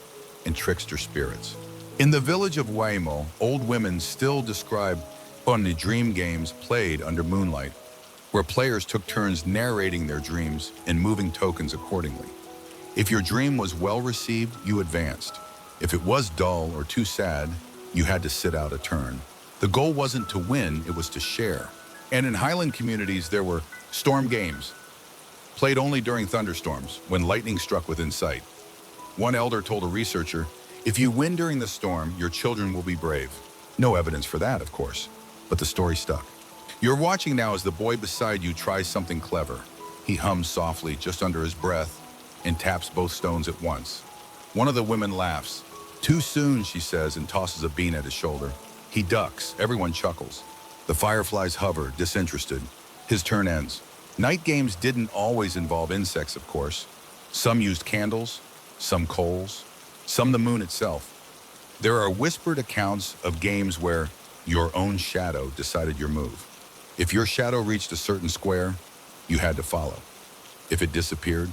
and trickster spirits. In the village of Waimo, old women still describe funny dream games played under moonlight, where players took turns narrating their dreams and moving tokens accordingly. If your dream was well received, you advanced. If it was dull or too sad, you had to sit out a turn. The goal wasn't to win, it was to share. And in highland communities, there were storm games, played only during thunderstorms, when lightning struck within sight. One elder told a researcher, "If you win during the storm, your children will be brave." No evidence for that, of course, but the story stuck. You're watching now as the boy beside you tries something clever. He hums softly just under his breath and taps both stones at once. One of the women laughs. "Too soon," she says, and tosses a bean at his shoulder. He ducks. Everyone chuckles. The fireflies hover, disinterested. His turn ends. Night games didn't always involve insects, of course. Some used candles, some coals, some the moon itself. There are whispered accounts of games where your own shadow decided your move. If your shadow reached a certain square, you had to follow. If it disappeared,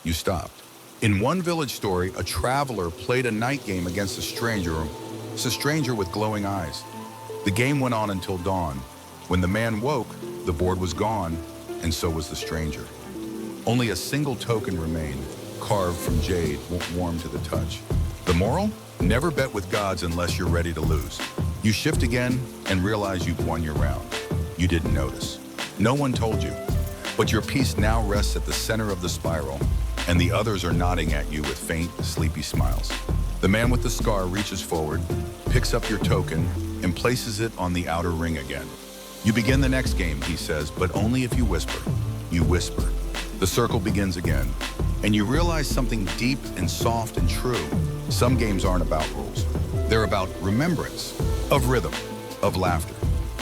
you stopped. In one village story, a traveler played a night game against a stranger. It's a stranger with glowing eyes. The game went on until dawn. When the man woke, the board was gone, and so was the stranger. Only a single token remained, carved from jade, warm to the touch. The moral? Never bet with gods unless you're ready to lose. You shift again and realize you've won your round. You didn't notice. No one told you. But your piece now rests at the center of the spiral, and the others are nodding at you with faint, sleepy smiles. The man with the scar reaches forward, picks up your token, and places it on the outer ring again. You begin the next game, he says, but only if you whisper. You whisper. The circle begins again, and you realize something deep and soft and true. Some games aren't about rules. They're about remembrance, of rhythm, of laughter,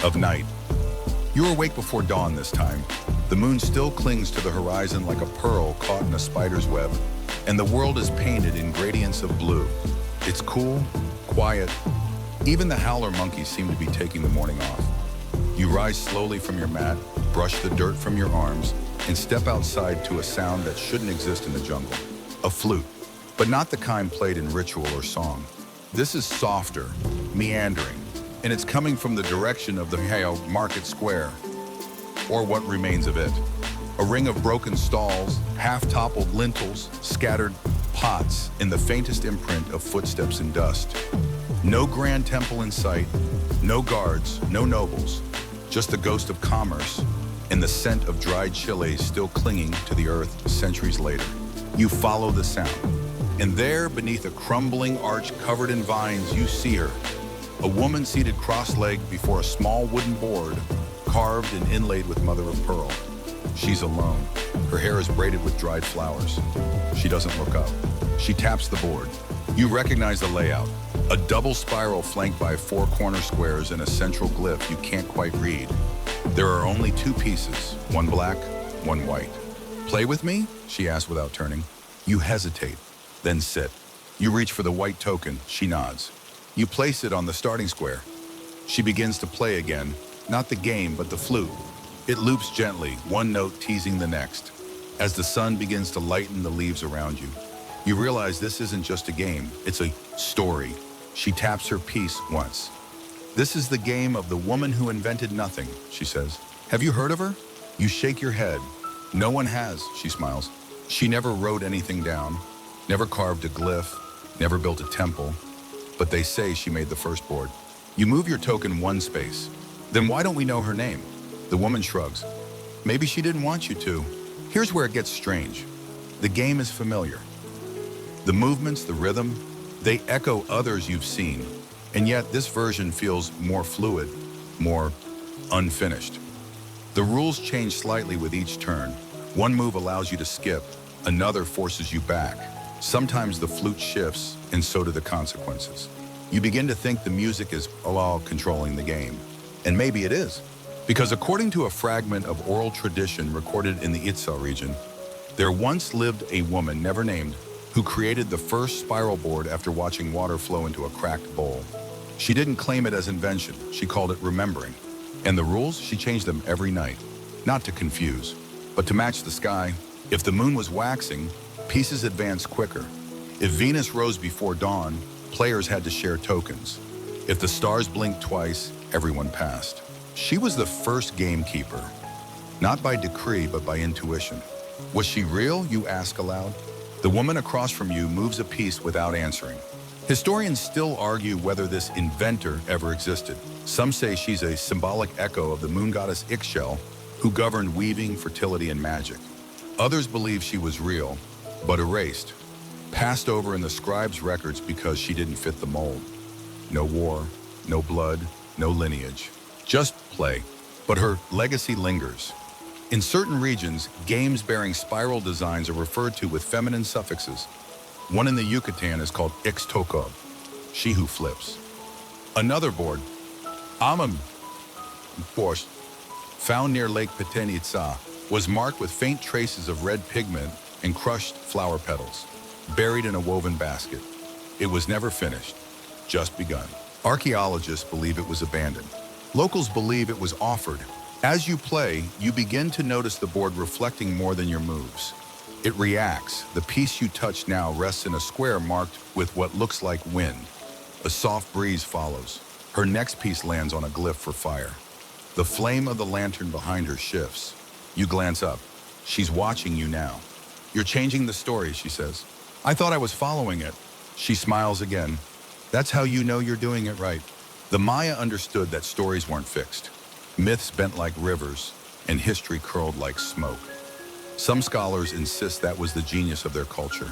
of night. You're awake before dawn this time. The moon still clings to the horizon like a pearl caught in a spider's web, and the world is painted in gradients of blue. It's cool, quiet. Even the howler monkeys seem to be taking the morning off. You rise slowly from your mat, brush the dirt from your arms, and step outside to a sound that shouldn't exist in the jungle. A flute, but not the kind played in ritual or song. This is softer, meandering, and it's coming from the direction of the market square, or what remains of it. A ring of broken stalls, half-toppled lintels, scattered pots, in the faintest imprint of footsteps and dust. No grand temple in sight, no guards, no nobles, just the ghost of commerce and the scent of dried chilies still clinging to the earth centuries later. You follow the sound, and there, beneath a crumbling arch covered in vines, you see her, a woman seated cross-legged before a small wooden board, carved and inlaid with mother of pearl. She's alone. Her hair is braided with dried flowers. She doesn't look up. She taps the board. You recognize the layout. A double spiral flanked by 4 corner squares and a central glyph you can't quite read. There are only 2 pieces, one black, one white. Play with me? She asks without turning. You hesitate, then sit. You reach for the white token. She nods. You place it on the starting square. She begins to play again, not the game, but the flute. It loops gently, one note teasing the next. As the sun begins to lighten the leaves around you, you realize this isn't just a game, it's a story. She taps her piece once. This is the game of the woman who invented nothing, she says. Have you heard of her? You shake your head. No one has, she smiles. She never wrote anything down, never carved a glyph, never built a temple, but they say she made the first board. You move your token 1 space. Then why don't we know her name? The woman shrugs. Maybe she didn't want you to. Here's where it gets strange. The game is familiar. The movements, the rhythm, they echo others you've seen, and yet this version feels more fluid, more unfinished. The rules change slightly with each turn. One move allows you to skip, another forces you back. Sometimes the flute shifts, and so do the consequences. You begin to think the music is all controlling the game. And maybe it is. Because according to a fragment of oral tradition recorded in the Itzá region, there once lived a woman, never named, who created the first spiral board after watching water flow into a cracked bowl. She didn't claim it as invention, she called it remembering. And the rules, she changed them every night. Not to confuse, but to match the sky. If the moon was waxing, pieces advanced quicker. If Venus rose before dawn, players had to share tokens. If the stars blinked twice, everyone passed. She was the first gamekeeper, not by decree, but by intuition. Was she real, you ask aloud? The woman across from you moves a piece without answering. Historians still argue whether this inventor ever existed. Some say she's a symbolic echo of the moon goddess Ixchel, who governed weaving, fertility, and magic. Others believe she was real, but erased, passed over in the scribes' records because she didn't fit the mold. No war, no blood, no lineage, just play. But her legacy lingers. In certain regions, games bearing spiral designs are referred to with feminine suffixes. One in the Yucatan is called Ixtocob, she who flips. Another board, Amam, Porsche, found near Lake Petén Itzá, was marked with faint traces of red pigment and crushed flower petals, buried in a woven basket. It was never finished, just begun. Archaeologists believe it was abandoned. Locals believe it was offered, As you play, you begin to notice the board reflecting more than your moves. It reacts. The piece you touch now rests in a square marked with what looks like wind. A soft breeze follows. Her next piece lands on a glyph for fire. The flame of the lantern behind her shifts. You glance up. She's watching you now. You're changing the story, she says. I thought I was following it. She smiles again. That's how you know you're doing it right. The Maya understood that stories weren't fixed. Myths bent like rivers, and history curled like smoke. Some scholars insist that was the genius of their culture.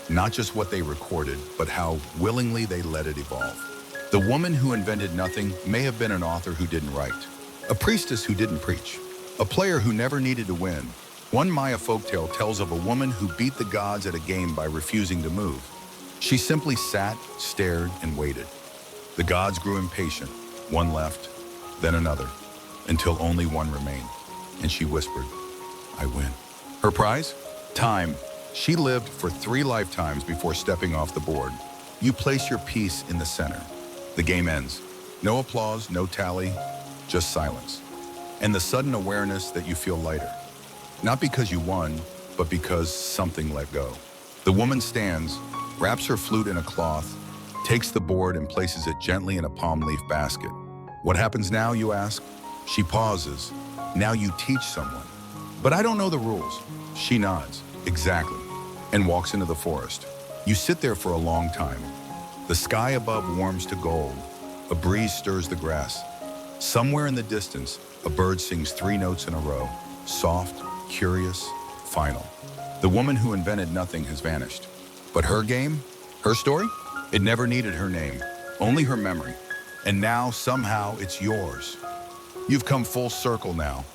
Not just what they recorded, but how willingly they let it evolve. The woman who invented nothing may have been an author who didn't write, a priestess who didn't preach, a player who never needed to win. One Maya folktale tells of a woman who beat the gods at a game by refusing to move. She simply sat, stared, and waited. The gods grew impatient. One left, then another, until only one remained. And she whispered, I win. Her prize? Time. She lived for 3 lifetimes before stepping off the board. You place your piece in the center. The game ends. No applause, no tally, just silence. And the sudden awareness that you feel lighter. Not because you won, but because something let go. The woman stands, wraps her flute in a cloth, takes the board and places it gently in a palm leaf basket. What happens now, you ask? She pauses. Now you teach someone. But I don't know the rules. She nods. Exactly. And walks into the forest. You sit there for a long time. The sky above warms to gold. A breeze stirs the grass. Somewhere in the distance, a bird sings 3 notes in a row. Soft, curious, final. The woman who invented nothing has vanished. But her game? Her story? It never needed her name, only her memory. And now, somehow, it's yours. You've come full circle now.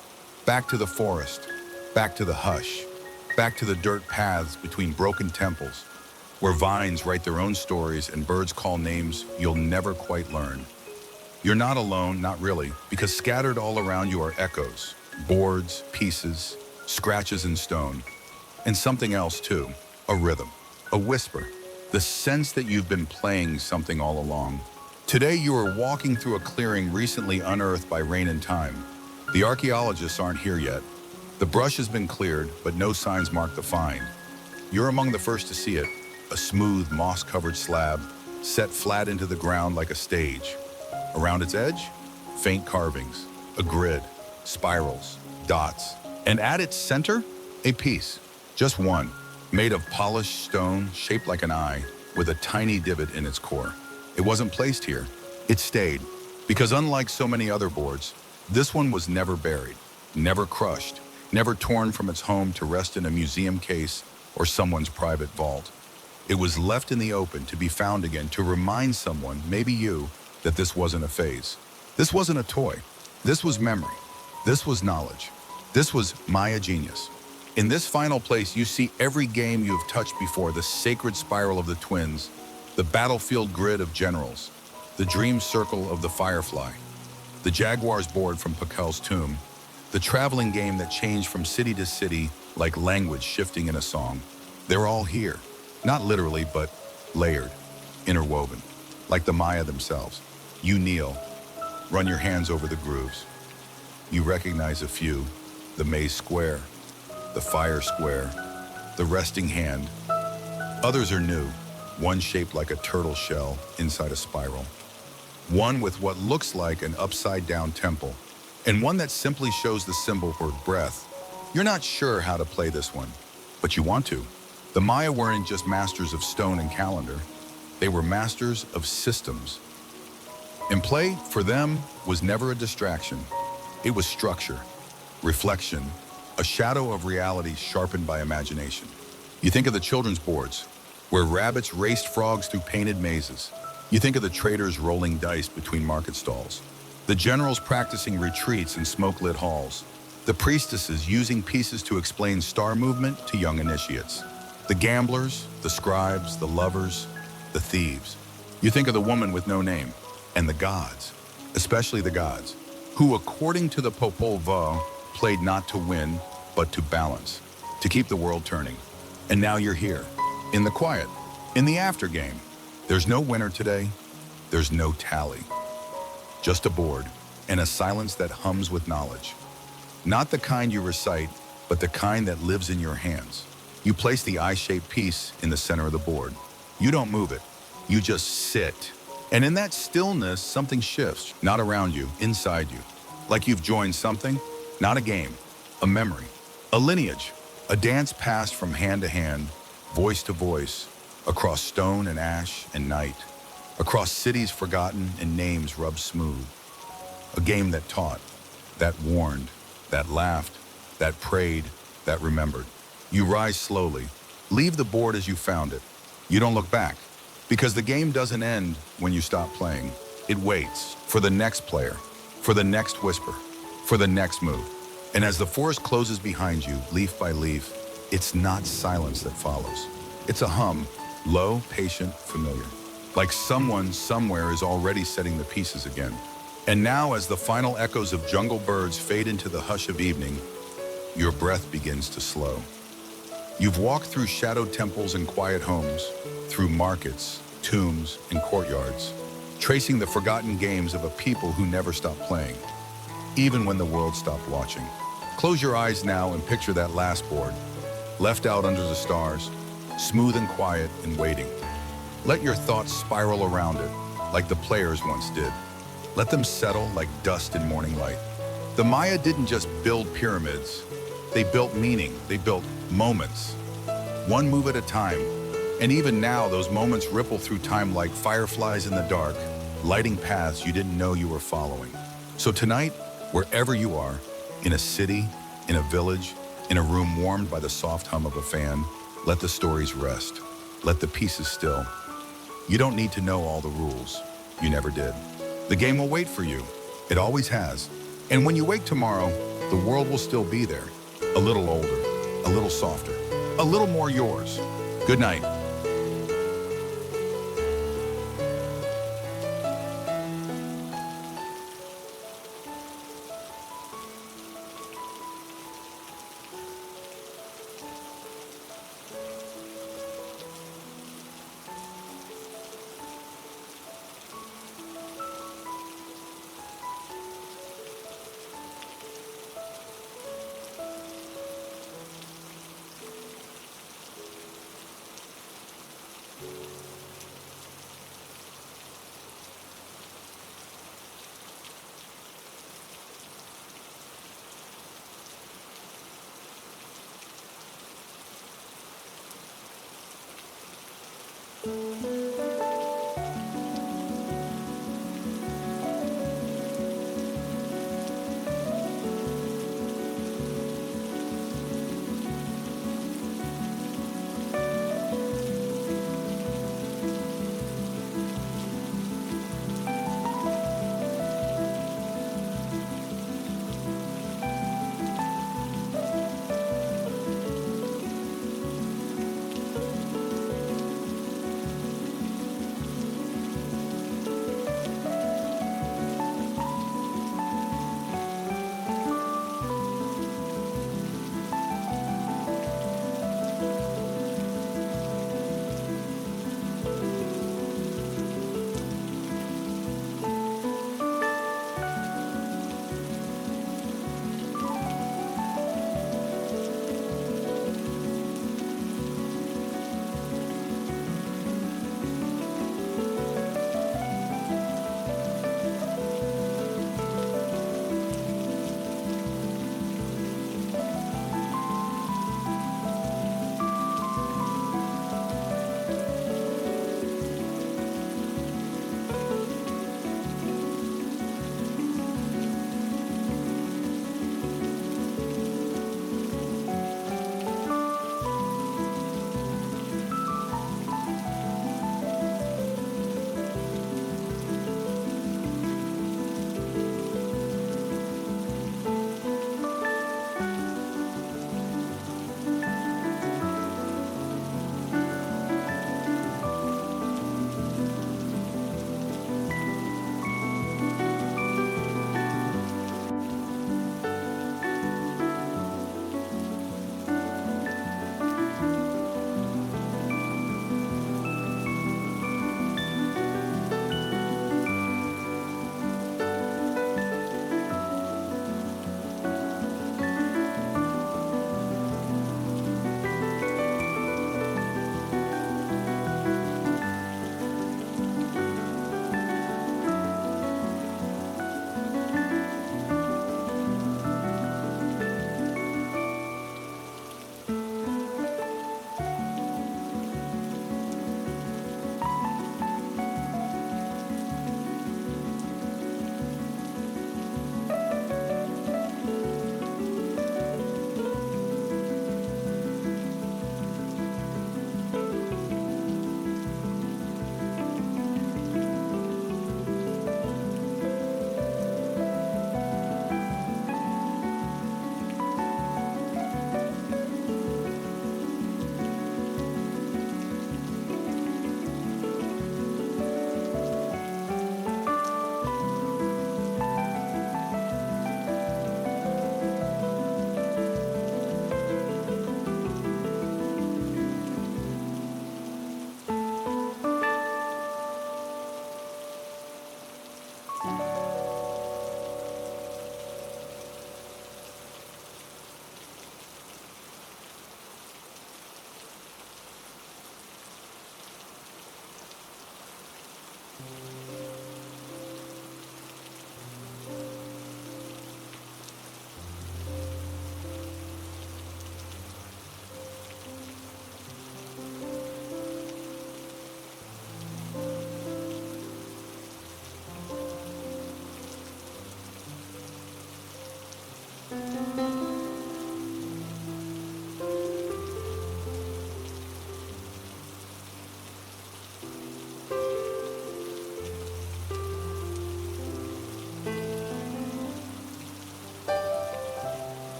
Back to the forest, back to the hush, back to the dirt paths between broken temples, where vines write their own stories and birds call names you'll never quite learn. You're not alone, not really, because scattered all around you are echoes, boards, pieces, scratches in stone, and something else too, a rhythm, a whisper, the sense that you've been playing something all along. Today you are walking through a clearing recently unearthed by rain and time. The archaeologists aren't here yet. The brush has been cleared, but no signs mark the find. You're among the first to see it, a smooth, moss-covered slab set flat into the ground like a stage. Around its edge, faint carvings, a grid, spirals, dots, and at its center, a piece, just one, made of polished stone shaped like an eye with a tiny divot in its core. It wasn't placed here, it stayed, because unlike so many other boards, this one was never buried, never crushed, never torn from its home to rest in a museum case or someone's private vault. It was left in the open to be found again to remind someone, maybe you, that this wasn't a phase. This wasn't a toy. This was memory. This was knowledge. This was Maya genius. In this final place, you see every game you have touched before, the sacred spiral of the twins, the battlefield grid of generals, the dream circle of the firefly, the jaguar's board from Pakel's tomb, the traveling game that changed from city to city like language shifting in a song. They're all here, not literally, but layered, interwoven, like the Maya themselves. You kneel, run your hands over the grooves. You recognize a few, the maze square, the fire square, the resting hand. Others are new, one shaped like a turtle shell inside a spiral, one with what looks like an upside-down temple, and one that simply shows the symbol for breath. You're not sure how to play this one, but you want to. The Maya weren't just masters of stone and calendar, they were masters of systems. And play, for them, was never a distraction. It was structure, reflection, a shadow of reality sharpened by imagination. You think of the children's boards, where rabbits raced frogs through painted mazes. You think of the traders rolling dice between market stalls, the generals practicing retreats in smoke-lit halls, the priestesses using pieces to explain star movement to young initiates, the gamblers, the scribes, the lovers, the thieves. You think of the woman with no name, and the gods, especially the gods, who, according to the Popol Vuh, played not to win, but to balance, to keep the world turning. And now you're here, in the quiet, in the after game. There's no winner today, there's no tally. Just a board, and a silence that hums with knowledge. Not the kind you recite, but the kind that lives in your hands. You place the eye-shaped piece in the center of the board. You don't move it. You just sit. And in that stillness, something shifts, not around you, inside you. Like you've joined something, not a game, a memory, a lineage, a dance passed from hand to hand, voice to voice, across stone and ash and night, across cities forgotten and names rubbed smooth. A game that taught, that warned, that laughed, that prayed, that remembered. You rise slowly, leave the board as you found it. You don't look back, because the game doesn't end when you stop playing. It waits for the next player, for the next whisper, for the next move. And as the forest closes behind you, leaf by leaf, it's not silence that follows. It's a hum, low, patient, familiar. Like someone somewhere is already setting the pieces again. And now, as the final echoes of jungle birds fade into the hush of evening, your breath begins to slow. You've walked through shadowed temples and quiet homes, through markets, tombs, and courtyards, tracing the forgotten games of a people who never stopped playing, even when the world stopped watching. Close your eyes now and picture that last board, left out under the stars, smooth and quiet and waiting. Let your thoughts spiral around it, like the players once did. Let them settle like dust in morning light. The Maya didn't just build pyramids. They built meaning. They built moments, one move at a time. And even now, those moments ripple through time like fireflies in the dark, lighting paths you didn't know you were following. So tonight, wherever you are, in a city, in a village, in a room warmed by the soft hum of a fan, let the stories rest. Let the pieces still. You don't need to know all the rules. You never did. The game will wait for you. It always has. And when you wake tomorrow, the world will still be there. A little older, a little softer, a little more yours. Good night.